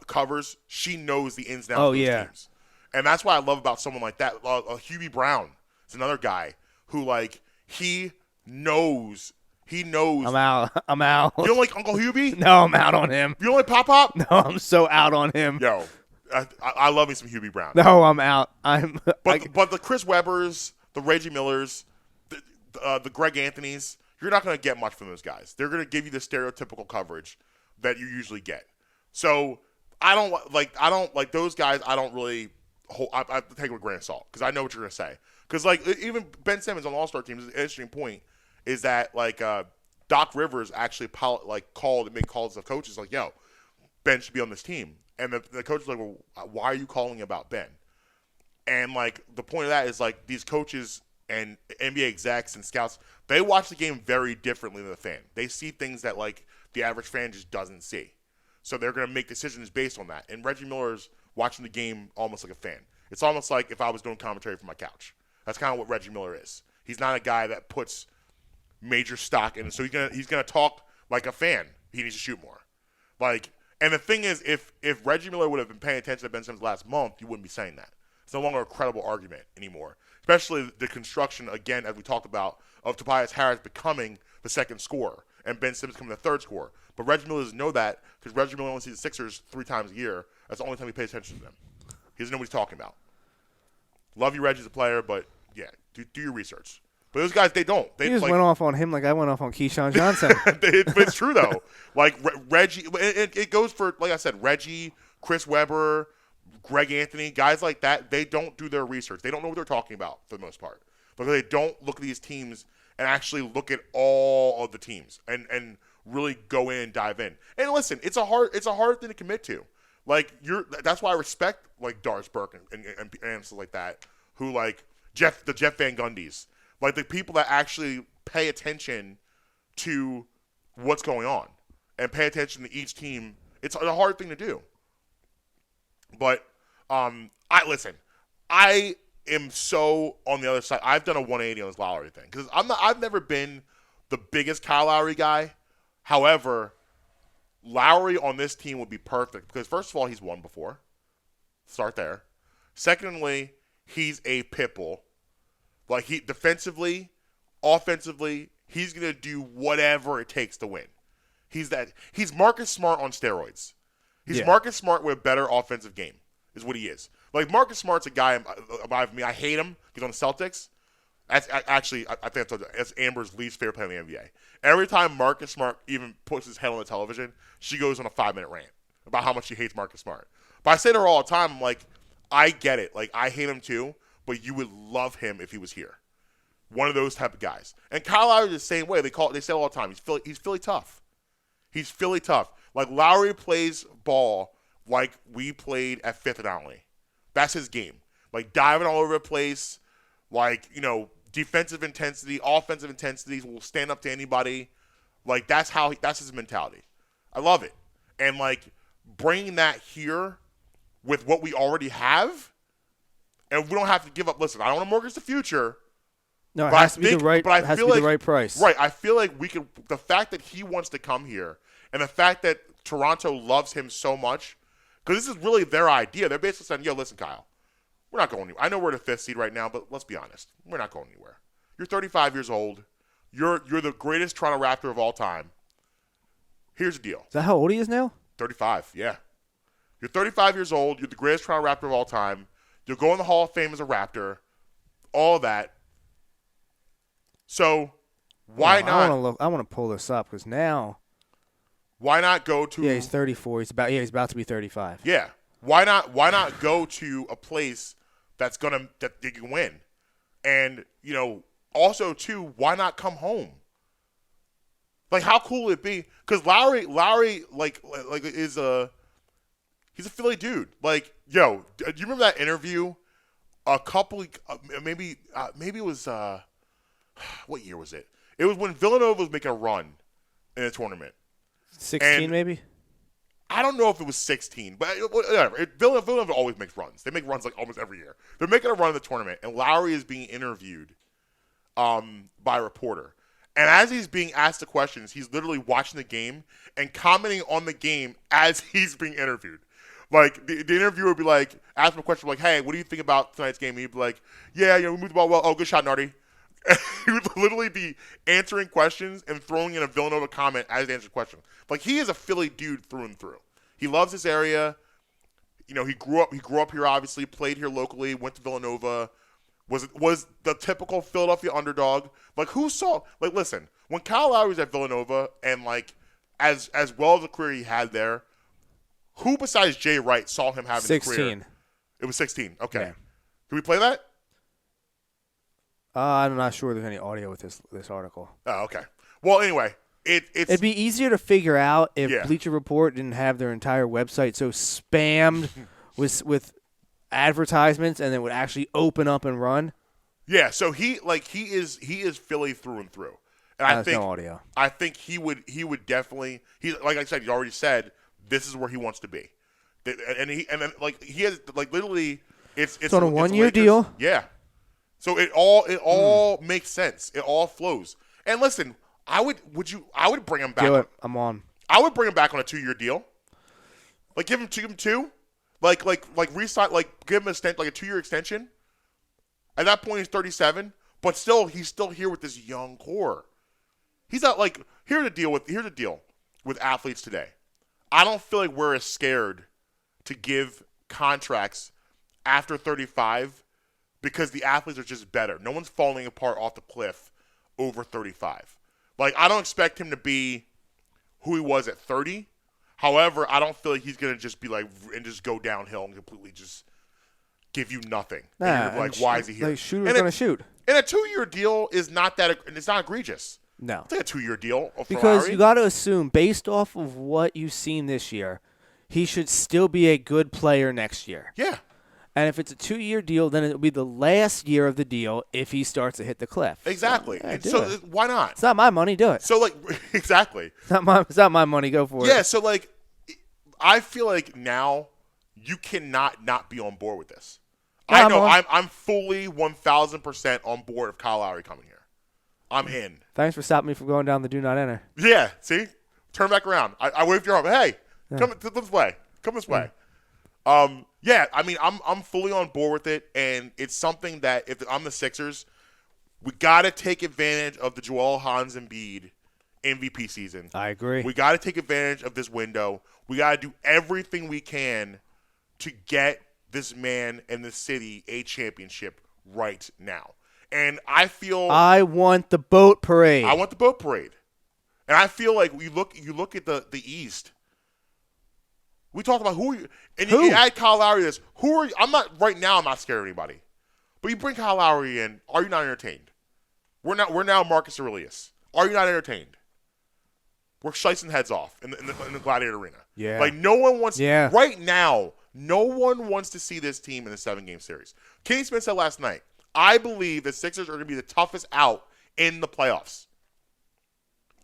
Speaker 2: covers, she knows the ins and outs of those teams. And that's what I love about someone like that. Hubie Brown is another guy who, like, he knows.
Speaker 3: I'm out.
Speaker 2: You don't like Uncle Hubie?
Speaker 3: No, I'm out on him.
Speaker 2: You don't like Pop?
Speaker 3: No, I'm so out on him.
Speaker 2: Yo, I love me some Hubie Brown.
Speaker 3: No, I'm out.
Speaker 2: But the Chris Webbers, the Reggie Millers, the Greg Anthonys, you're not going to get much from those guys. They're going to give you the stereotypical coverage that you usually get. So I don't like those guys. I don't really I take it with a grain of salt because I know what you're going to say. Because like even Ben Simmons on the All-Star team is an interesting point. Is that like Doc Rivers actually made calls to coaches like, yo, Ben should be on this team. And the coach was like, well, why are you calling about Ben? And, like, the point of that is, like, these coaches and NBA execs and scouts, they watch the game very differently than the fan. They see things that, like, the average fan just doesn't see. So they're going to make decisions based on that. And Reggie Miller's watching the game almost like a fan. It's almost like if I was doing commentary from my couch. That's kind of what Reggie Miller is. He's not a guy that puts major stock in it. So he's gonna talk like a fan. He needs to shoot more. Like, and the thing is, if Reggie Miller would have been paying attention to Ben Simmons last month, you wouldn't be saying that. It's no longer a credible argument anymore. Especially the construction, again, as we talked about, of Tobias Harris becoming the second scorer and Ben Simmons becoming the third scorer. But Reggie Miller doesn't know that because Reggie Miller only sees the Sixers 3 times a year. That's the only time he pays attention to them. He doesn't know what he's talking about. Love you, Reggie, as a player, but, yeah, do your research. But those guys, they don't. They
Speaker 3: just went off on him like I went off on Keyshawn Johnson.
Speaker 2: It's true, though. Like, Reggie, it goes for, like I said, Reggie, Chris Webber, Greg Anthony, guys like that, they don't do their research. They don't know what they're talking about for the most part. Because they don't look at these teams and actually look at all of the teams and really go in and dive in. And listen, it's a hard thing to commit to. Like, that's why I respect, like, Doris Burke and stuff like that, who, like, the Jeff Van Gundy's. Like, the people that actually pay attention to what's going on and pay attention to each team. It's a hard thing to do. But, I am so on the other side. I've done a 180 on this Lowry thing. Because I've never been the biggest Kyle Lowry guy. However, Lowry on this team would be perfect because, first of all, he's won before. Start there. Secondly, he's a pit bull. Like, he defensively, offensively, he's going to do whatever it takes to win. He's Marcus Smart on steroids. He's Marcus Smart with a better offensive game is what he is. Like, Marcus Smart's a guy, I hate him. He's on the Celtics. I think I told you, that's Amber's least favorite player in the NBA. Every time Marcus Smart even puts his head on the television, she goes on a 5-minute rant about how much she hates Marcus Smart. But I say to her all the time, I'm like, I get it. Like, I hate him too, but you would love him if he was here. One of those type of guys. And Kyle Lowry is the same way. They say it all the time. He's Philly tough. He's Philly tough. Like, Lowry plays ball like we played at Fifth and Alley. That's his game. Like, diving all over the place. Like, defensive intensity, offensive intensity, will stand up to anybody. Like, that's his mentality. I love it. And, like, bringing that here with what we already have, and we don't have to give up. Listen, I don't want to mortgage the future.
Speaker 3: No, it has to be the right price.
Speaker 2: Right. I feel like we could, the fact that he wants to come here and the fact that Toronto loves him so much, because this is really their idea. They're basically saying, yo, listen, Kyle, we're not going anywhere. I know we're the 5th seed right now, but let's be honest. We're not going anywhere. You're 35 years old. You're the greatest Toronto Raptor of all time. Here's the deal.
Speaker 3: Is that how old he is now?
Speaker 2: 35, yeah. You're 35 years old. You're the greatest Toronto Raptor of all time. You'll go in the Hall of Fame as a Raptor. All that. So, why not?
Speaker 3: I want to pull this up because now.
Speaker 2: Why not go to?
Speaker 3: Yeah, he's 34. He's about to be 35.
Speaker 2: Yeah. Why not go to a place that you can win? And, also too, why not come home? Like, how cool would it be? Because Lowry like is he's a Philly dude. Like, yo, do you remember that interview? A couple, maybe it was what year was it? It was when Villanova was making a run in a tournament.
Speaker 3: 16, maybe?
Speaker 2: I don't know if it was 16, but whatever. Villanova always makes runs. They make runs like almost every year. They're making a run in the tournament, and Lowry is being interviewed by a reporter. And as he's being asked the questions, he's literally watching the game and commenting on the game as he's being interviewed. Like, the interviewer would be like, ask him a question like, hey, what do you think about tonight's game? And he'd be like, yeah, we moved the ball well. Oh, good shot, Nardi. He would literally be answering questions and throwing in a Villanova comment as he answers a question. Like, he is a Philly dude through and through. He loves this area. He grew up here, obviously, played here locally, went to Villanova, was the typical Philadelphia underdog. Like, who saw, like, listen, when Kyle Lowry was at Villanova and, like, as well as a career he had there, who besides Jay Wright saw him having
Speaker 3: 16.
Speaker 2: a career? It was 16. Okay.
Speaker 3: Yeah.
Speaker 2: Can we play that?
Speaker 3: I'm not sure there's any audio with this article.
Speaker 2: Oh, okay. Well, anyway,
Speaker 3: It'd be easier to figure out if
Speaker 2: Yeah.
Speaker 3: Bleacher Report didn't have their entire website so spammed with advertisements, and then would actually open up and run.
Speaker 2: Yeah, so he is Philly through and through. And I
Speaker 3: There's
Speaker 2: think
Speaker 3: no audio.
Speaker 2: I think he would definitely like I said, he already said this is where he wants to be. And he has literally it's
Speaker 3: on a 1-year deal.
Speaker 2: Yeah. So it all makes sense. It all flows. And listen, I would bring him back.
Speaker 3: Do it. I'm on.
Speaker 2: I would bring him back on a 2-year give him 2. Resign, give him a 2-year extension. At that point, he's 37, but he's still here with this young core. He's not here's the deal with athletes today. I don't feel like we're as scared to give contracts after 35 because the athletes are just better. No one's falling apart off the cliff over 35. I don't expect him to be who he was at 30. However, I don't feel like he's gonna just be and just go downhill and completely just give you nothing. And you're why is he here?
Speaker 3: Shooter's gonna shoot.
Speaker 2: And a 2-year deal is not that. It's not egregious.
Speaker 3: No,
Speaker 2: it's like a 2-year deal.
Speaker 3: Because you got to assume, based off of what you've seen this year, he should still be a good player next year.
Speaker 2: Yeah.
Speaker 3: And if it's a 2-year deal, then it'll be the last year of the deal if he starts to hit the cliff.
Speaker 2: Exactly.
Speaker 3: So
Speaker 2: why not?
Speaker 3: It's not my money. Do it.
Speaker 2: So exactly.
Speaker 3: It's not my money. Go for it.
Speaker 2: Yeah. So I feel like now you cannot not be on board with this.
Speaker 3: No,
Speaker 2: I know I'm fully 1,000% on board of Kyle Lowry coming here. I'm in.
Speaker 3: Thanks for stopping me from going down the do not enter.
Speaker 2: Yeah. See, turn back around. I waved your arm. Hey, come this way. Come this way. Yeah, I mean, I'm fully on board with it, and it's something that if I'm the Sixers, we got to take advantage of the Joel Embiid MVP season.
Speaker 3: I agree.
Speaker 2: We got to take advantage of this window. We got to do everything we can to get this man and this city a championship right now. And I feel
Speaker 3: I want the boat parade.
Speaker 2: I want the boat parade. And I feel like you look at the East. We talked about who are you, and you add Kyle Lowry to this. Who are you? I'm not scared of anybody. But you bring Kyle Lowry in, are you not entertained? We're now Marcus Aurelius. Are you not entertained? We're slicing heads off in the Gladiator Arena.
Speaker 3: Yeah.
Speaker 2: No one wants right now, no one wants to see this team in a 7-game series. Kenny Smith said last night, I believe the Sixers are going to be the toughest out in the playoffs.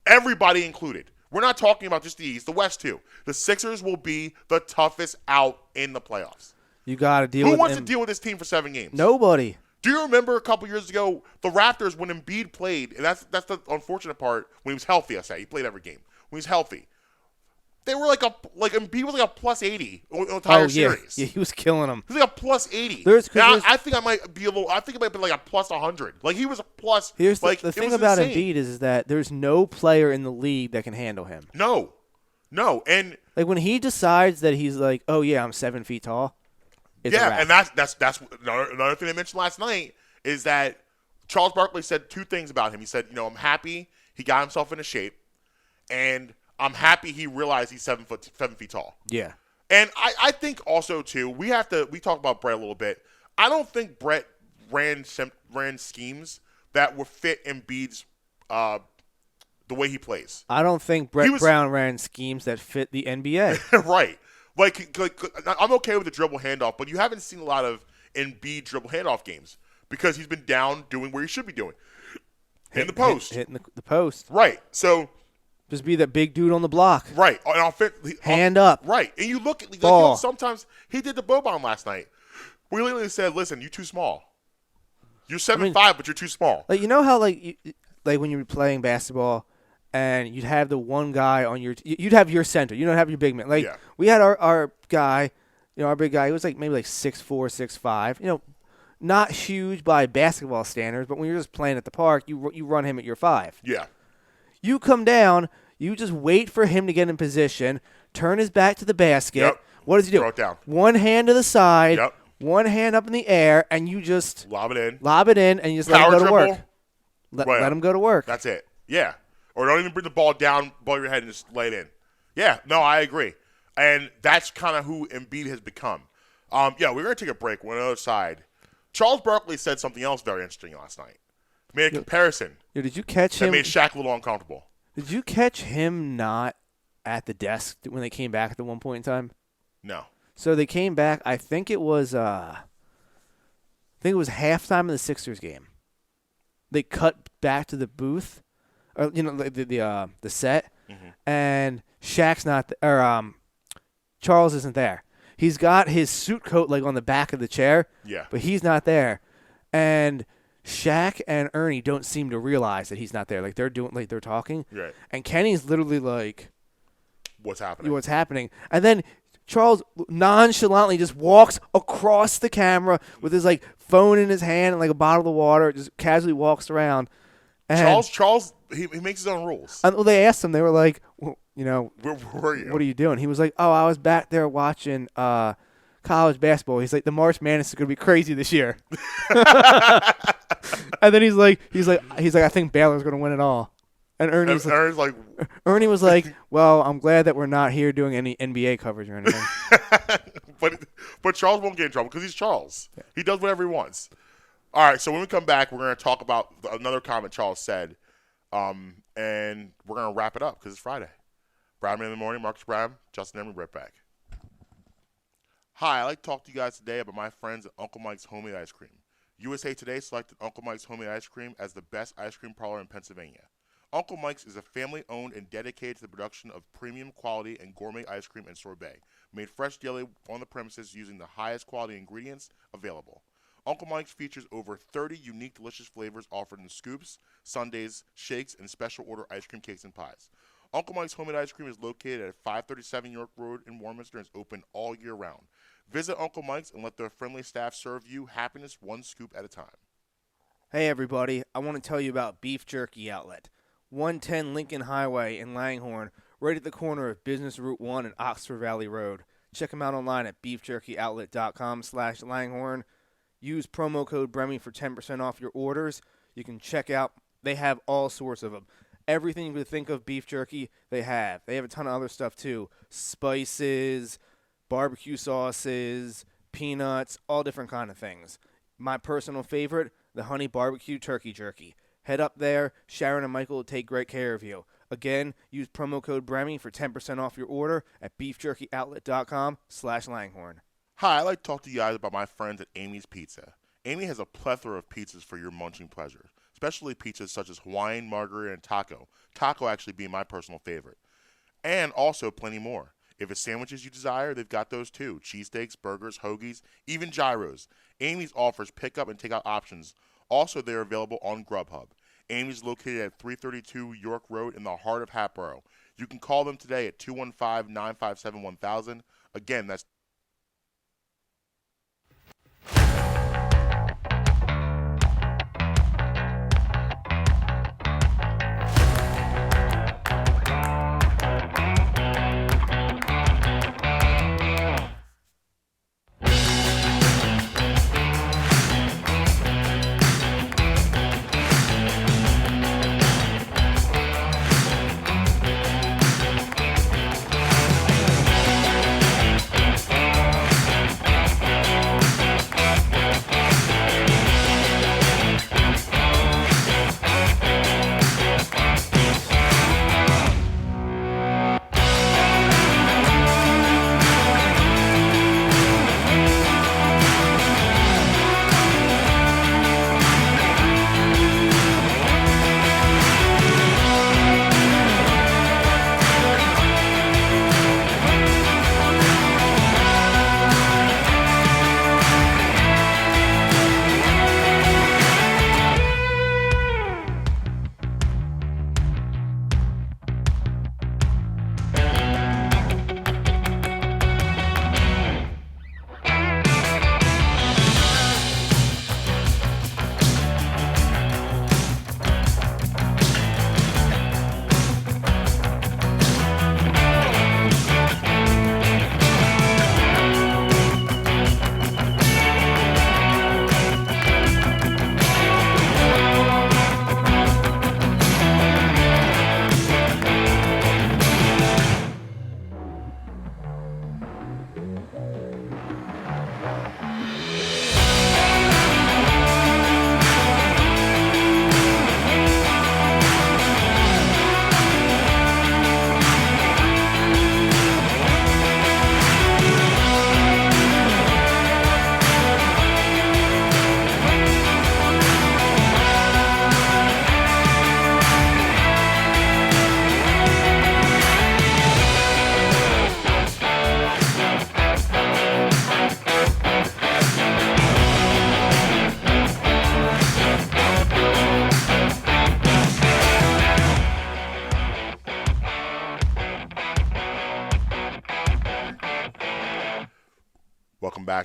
Speaker 2: Everybody included. We're not talking about just the East, the West too. The Sixers will be the toughest out in the playoffs.
Speaker 3: You got to deal
Speaker 2: Who
Speaker 3: with
Speaker 2: wants to deal with this team for 7 games?
Speaker 3: Nobody.
Speaker 2: Do you remember a couple years ago, the Raptors, when Embiid played, and that's the unfortunate part, when he was healthy, I say. He played every game. When he was healthy. They were Embiid was like a plus 80 in the entire series.
Speaker 3: Yeah, he was killing them.
Speaker 2: He was like a plus 80. I think it might be like a plus 100. He was a plus.
Speaker 3: Here's the thing about Embiid is that there's no player in the league that can handle him.
Speaker 2: No. And
Speaker 3: when he decides that he's like, oh yeah, I'm 7 feet tall. It's a wrap.
Speaker 2: and that's another thing I mentioned last night is that Charles Barkley said 2 things about him. He said, I'm happy he got himself into shape, and I'm happy he realized he's 7 feet tall.
Speaker 3: Yeah.
Speaker 2: And I think also too, we talked about Brett a little bit. I don't think Brett ran schemes that would fit Embiid's the way he plays.
Speaker 3: I don't think Brett Brown ran schemes that fit the NBA.
Speaker 2: Right. I'm okay with the dribble handoff, but you haven't seen a lot of Embiid dribble handoff games because he's been down doing where he should be doing. Hitting the post.
Speaker 3: Hitting the post.
Speaker 2: Right. So
Speaker 3: just be that big dude on the block.
Speaker 2: Right.
Speaker 3: Hand up.
Speaker 2: Right. And you look at sometimes he did the Boban last night. We literally said, listen, you're too small. You're 7'5", but you're too small.
Speaker 3: You know how when you were playing basketball and you'd have the one guy on you'd have your center. You don't have your big man. We had our guy, our big guy, he was maybe 6'4", 6'5", not huge by basketball standards, but when you're just playing at the park, you run him at your 5.
Speaker 2: Yeah.
Speaker 3: You come down, you just wait for him to get in position, turn his back to the basket.
Speaker 2: Yep.
Speaker 3: What does he do?
Speaker 2: Throw it down.
Speaker 3: One hand to the side,
Speaker 2: Yep.
Speaker 3: one hand up in the air, and you just
Speaker 2: lob it in,
Speaker 3: and you just let him go to work. Let him go to work.
Speaker 2: That's it. Yeah. Or don't even bring the ball down above your head and just lay it in. Yeah. No, I agree. And that's kind of who Embiid has become. We're going to take a break. We're on the other side. Charles Barkley said something else very interesting last night. He made a comparison
Speaker 3: Did you catch
Speaker 2: that
Speaker 3: him?
Speaker 2: made Shaq a little uncomfortable.
Speaker 3: Did you catch him not at the desk when they came back at the one point in time?
Speaker 2: No.
Speaker 3: So they came back. I think it was halftime of the Sixers game. They cut back to the booth, or the set, and Shaq's not Charles isn't there. He's got his suit coat like on the back of the chair, but he's not there. And Shaq and Ernie don't seem to realize that he's not there. Like they're talking,
Speaker 2: Right.
Speaker 3: and Kenny's literally like,
Speaker 2: What's happening?
Speaker 3: What's happening? And then Charles nonchalantly just walks across the camera with his like phone in his hand and like a bottle of water, just casually walks around. And
Speaker 2: Charles, he makes his own rules.
Speaker 3: And they asked him, they were like, well,
Speaker 2: where were you?
Speaker 3: What are you doing? He was like, oh, I was back there watching college basketball. He's like, the March Madness is going to be crazy this year. And then he's like, I think Baylor's going to win it all. And Ernie was like, well, I'm glad that we're not here doing any NBA coverage or anything.
Speaker 2: but Charles won't get in trouble because he's Charles. Yeah. He does whatever he wants. All right, so when we come back, we're going to talk about another comment Charles said, and we're going to wrap it up because it's Friday. Bradman in the morning, Marques Bram, Justin Emery, right back. Hi, I'd like to talk to you guys today about my friends at Uncle Mike's Homemade Ice Cream. USA Today selected Uncle Mike's Homemade Ice Cream as the best ice cream parlor in Pennsylvania. Uncle Mike's is a family-owned and dedicated to the production of premium quality and gourmet ice cream and sorbet, made fresh daily on the premises using the highest quality ingredients available. Uncle Mike's features over 30 unique delicious flavors offered in scoops, sundaes, shakes, and special order ice cream cakes and pies. Uncle Mike's Homemade Ice Cream is located at 537 York Road in Warminster and is open all year round. Visit Uncle Mike's and let their friendly staff serve you happiness one scoop at a time.
Speaker 3: Hey, everybody. I want to tell you about Beef Jerky Outlet. 110 Lincoln Highway in Langhorne, right at the corner of Business Route 1 and Oxford Valley Road. Check them out online at beefjerkyoutlet.com/Langhorne. Use promo code BREMI for 10% off your orders. You can check out, they have all sorts of them. Everything you could think of beef jerky, they have. They have a ton of other stuff too. Spices, barbecue sauces, peanuts, all different kind of things. My personal favorite, the honey barbecue turkey jerky. Head up there. Sharon and Michael will take great care of you. Again, use promo code BREMI for 10% off your order at beefjerkyoutlet.com/Langhorne.
Speaker 2: Hi, I'd like to talk to you guys about my friends at Amy's Pizza. Amy has a plethora of pizzas for your munching pleasure, especially pizzas such as Hawaiian, margarita, and taco. Taco actually being my personal favorite. And also plenty more. If it's sandwiches you desire, they've got those too. Cheesesteaks, burgers, hoagies, even gyros. Amy's offers pickup and takeout options. Also, they're available on Grubhub. Amy's located at 332 York Road in the heart of Hatboro. You can call them today at 215-957-1000. Again, that's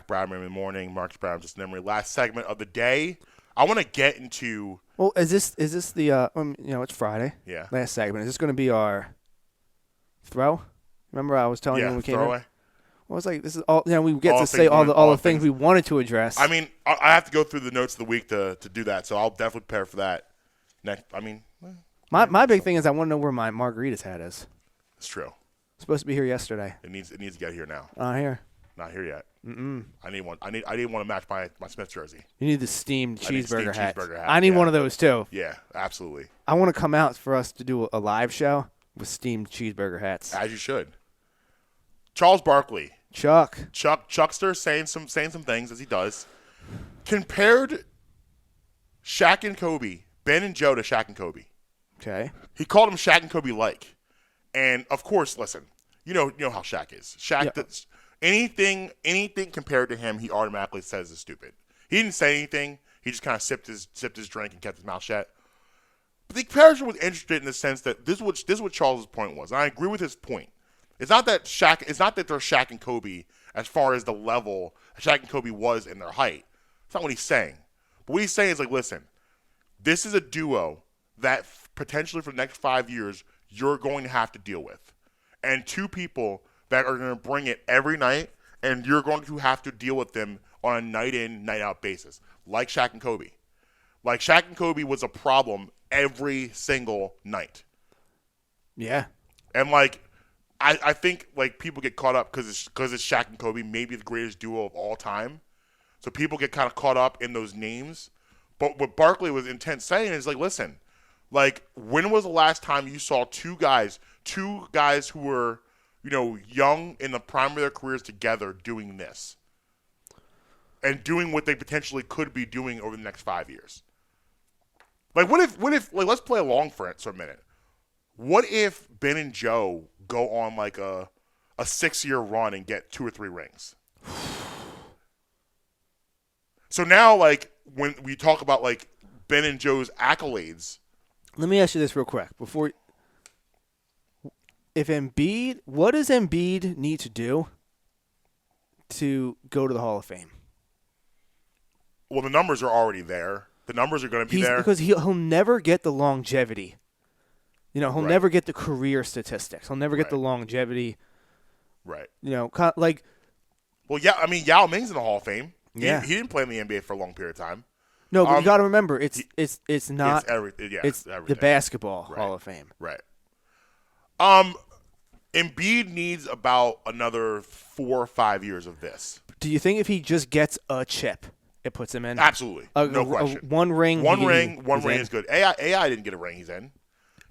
Speaker 2: back. Brown in the morning. Marques Brown, Justin Emery. Last segment of the day. I want to get into.
Speaker 3: Well, is this the it's Friday.
Speaker 2: Yeah.
Speaker 3: Last segment. Is this going to be our throw? Remember I was telling you when we came
Speaker 2: throwaway.
Speaker 3: in? Well, it's like this is all. We get
Speaker 2: All
Speaker 3: to
Speaker 2: the
Speaker 3: say
Speaker 2: things
Speaker 3: all the things we wanted to address.
Speaker 2: I mean, I have to go through the notes of the week to do that, so I'll definitely prepare for that. Next,
Speaker 3: my big thing is I want to know where my margaritas hat is.
Speaker 2: It's true.
Speaker 3: Supposed to be here yesterday.
Speaker 2: It needs to get here now.
Speaker 3: Not here.
Speaker 2: Not here yet. I need one. I need one to match my Smith jersey.
Speaker 3: You need the steamed cheeseburger hat.
Speaker 2: Cheeseburger hat.
Speaker 3: I need one of those too.
Speaker 2: Yeah, absolutely.
Speaker 3: I want to come out for us to do a live show with steamed cheeseburger hats.
Speaker 2: As you should. Charles Barkley, Chuckster saying some things as he does. Compared Shaq and Kobe, Ben and Joe to Shaq and Kobe.
Speaker 3: Okay.
Speaker 2: He called him Shaq and Kobe like, and of course, listen, you know how Shaq is. Shaq does anything compared to him, he automatically says is stupid. He didn't say anything. He just kind of sipped his drink and kept his mouth shut. But the comparison was interesting in the sense that this is what Charles' point was. And I agree with his point. It's not that they're Shaq and Kobe as far as the level Shaq and Kobe was in their height. That's not what he's saying. But what he's saying is like, listen, this is a duo that potentially for the next 5 years you're going to have to deal with. And two people that are going to bring it every night, and you're going to have to deal with them on a night-in, night-out basis, like Shaq and Kobe. Like Shaq and Kobe was a problem every single night.
Speaker 3: Yeah.
Speaker 2: And like, I think like people get caught up because it's Shaq and Kobe, maybe the greatest duo of all time. So people get kind of caught up in those names. But what Barkley was intent saying is like, listen, like when was the last time you saw two guys who were, young in the prime of their careers together doing this and doing what they potentially could be doing over the next 5 years? Like what if like let's play along for a minute. What if Ben and Joe go on like a 6-year run and get 2 or 3 rings? So now, like, when we talk about, like, Ben and Joe's accolades.
Speaker 3: Let me ask you this real quick. What does Embiid need to do to go to the Hall of Fame?
Speaker 2: Well, the numbers are already there. The numbers are going to be there.
Speaker 3: Because he'll never get the longevity. He'll
Speaker 2: Right.
Speaker 3: never get the career statistics. He'll never get the longevity.
Speaker 2: Right.
Speaker 3: Kind of like.
Speaker 2: Well, yeah, I mean, Yao Ming's in the Hall of Fame.
Speaker 3: Yeah.
Speaker 2: He didn't play in the NBA for a long period of time.
Speaker 3: No, but you got to remember, it's not.
Speaker 2: It's everything.
Speaker 3: The basketball Hall of Fame.
Speaker 2: Right. Embiid needs about another 4 or 5 years of this.
Speaker 3: Do you think if he just gets a chip, it puts him in?
Speaker 2: Absolutely. No question.
Speaker 3: One ring.
Speaker 2: One ring is good. AI didn't get a ring. He's in.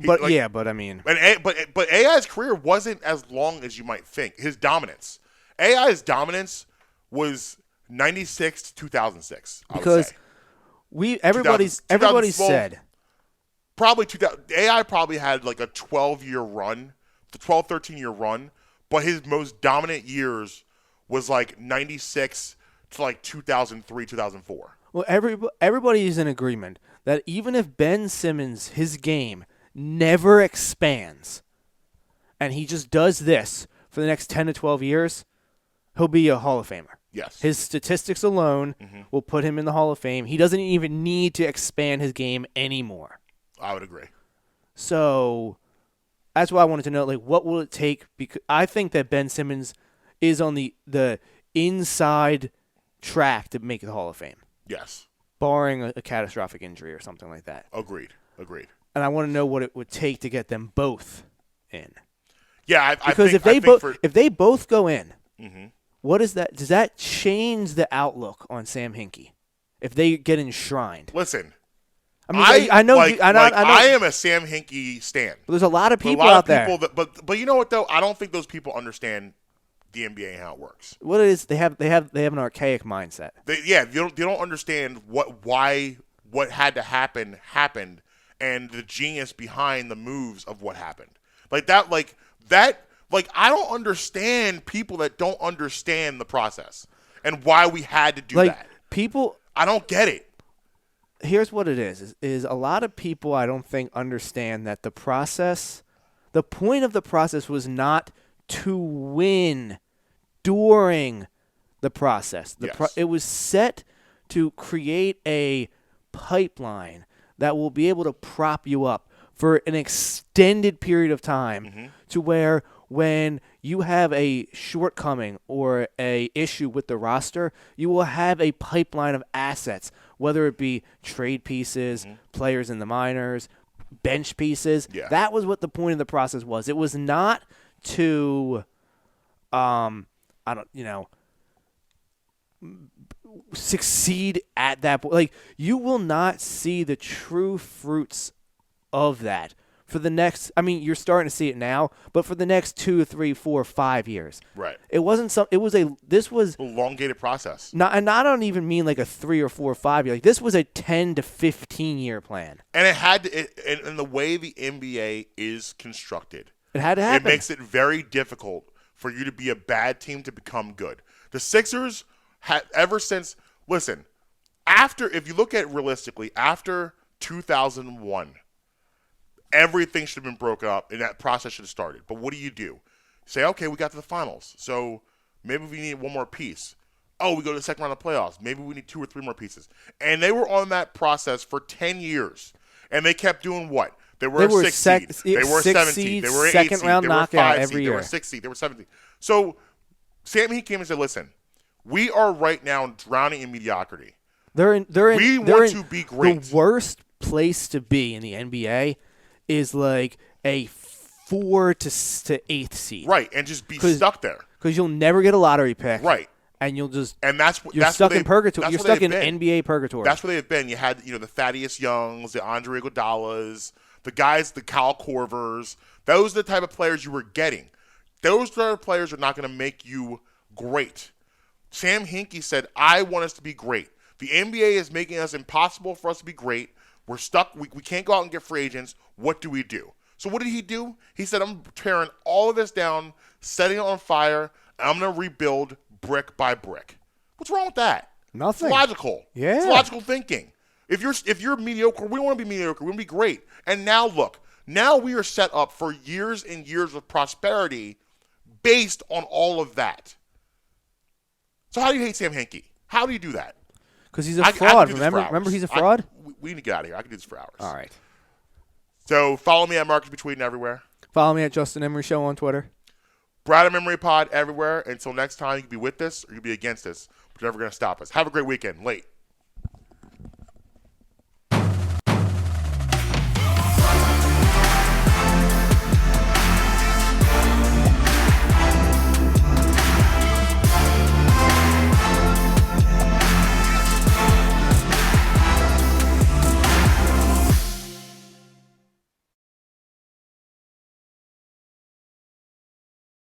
Speaker 3: But I mean.
Speaker 2: But AI's career wasn't as long as you might think. His dominance. AI's dominance was 96 to 2006.
Speaker 3: Because everybody said
Speaker 2: probably 2000. AI probably had like a 12-year run, the 13-year run, but his most dominant years was like 96 to like 2003, 2004.
Speaker 3: Well, everybody is in agreement that even if Ben Simmons, his game never expands, and he just does this for the next 10 to 12 years, he'll be a Hall of Famer.
Speaker 2: Yes.
Speaker 3: His statistics alone will put him in the Hall of Fame. He doesn't even need to expand his game anymore.
Speaker 2: I would agree.
Speaker 3: So that's why I wanted to know, like, what will it take? Because I think that Ben Simmons is on the inside track to make the Hall of Fame.
Speaker 2: Yes.
Speaker 3: Barring a catastrophic injury or something like that.
Speaker 2: Agreed.
Speaker 3: And I want to know what it would take to get them both in.
Speaker 2: Yeah,
Speaker 3: because if they both go in, what is that? Does that change the outlook on Sam Hinkie if they get enshrined?
Speaker 2: Listen,
Speaker 3: I mean, I know.
Speaker 2: I am a Sam Hinkie stan.
Speaker 3: There's a lot of people out there.
Speaker 2: But you know what though? I don't think those people understand the NBA and how it works.
Speaker 3: What it is, they have an archaic mindset.
Speaker 2: They don't understand what had to happen happened, and the genius behind the moves of what happened. Like I don't understand people that don't understand the process and why we had to do that.
Speaker 3: People,
Speaker 2: I don't get it.
Speaker 3: Here's what it is a lot of people I don't think understand that the point of the process was not to win during the process. It was set to create a pipeline that will be able to prop you up for an extended period of time to where when you have a shortcoming or a issue with the roster, you will have a pipeline of assets, whether it be trade pieces, players in the minors, bench pieces.
Speaker 2: Yeah.
Speaker 3: That was what the point of the process was. It was not to succeed at that point. Like, you will not see the true fruits of that for the next, you're starting to see it now, but for the next 2, 3, 4, 5 years.
Speaker 2: Right.
Speaker 3: It wasn't this was
Speaker 2: elongated process.
Speaker 3: and I don't even mean like a 3 or 4 or 5 year. Like, this was a 10 to 15 year plan.
Speaker 2: And it had to, and the way the NBA is constructed,
Speaker 3: It had to happen.
Speaker 2: it makes it very difficult for you to be a bad team to become good. The Sixers have ever since, listen, if you look at it realistically, after 2001, everything should have been broken up and that process should have started. But what do? You say, okay, we got to the finals, so maybe we need one more piece. Oh, we go to the second round of playoffs. Maybe we need 2 or 3 more pieces. And they were on that process for 10 years. And they kept doing what? They were a 6 seed. They were a 7 seed. They were an 8
Speaker 3: second
Speaker 2: seed.
Speaker 3: round
Speaker 2: They were a
Speaker 3: knockout
Speaker 2: 5
Speaker 3: every
Speaker 2: seed.
Speaker 3: year.
Speaker 2: They were a 6 seed. They were 7 seed. So Sam Heat came and said, listen, we are right now drowning in mediocrity.
Speaker 3: We
Speaker 2: want to be great.
Speaker 3: The worst place to be in the NBA is like a 4 to 8th seed.
Speaker 2: Right, and just be stuck there.
Speaker 3: Because you'll never get a lottery pick.
Speaker 2: Right.
Speaker 3: And you'll just
Speaker 2: you're
Speaker 3: stuck in purgatory. You're stuck in
Speaker 2: been.
Speaker 3: NBA purgatory.
Speaker 2: That's where they've been. You had the Thaddeus Youngs, the Andre Iguodala's, the guys, the Kyle Korvers. Those are the type of players you were getting. Those type of players are not going to make you great. Sam Hinkie said, I want us to be great. The NBA is making us impossible for us to be great. We're stuck. We can't go out and get free agents. What do we do? So what did he do? He said, I'm tearing all of this down, setting it on fire, and I'm going to rebuild brick by brick. What's wrong with that?
Speaker 3: Nothing.
Speaker 2: It's logical.
Speaker 3: Yeah.
Speaker 2: It's logical thinking. If you're mediocre, we don't want to be mediocre. We want to be great. And now look, now we are set up for years and years of prosperity based on all of that. So how do you hate Sam Hinkie? How do you do that?
Speaker 3: Because he's a fraud.
Speaker 2: I
Speaker 3: Remember he's a fraud?
Speaker 2: We need to get out of here. I can do this for hours.
Speaker 3: All right.
Speaker 2: So follow me at Marques Between everywhere.
Speaker 3: Follow me at Justin Emery Show on Twitter.
Speaker 2: Brad and Memory Pod everywhere. Until next time, you can be with us or you can be against us. But you're never going to stop us. Have a great weekend. Late.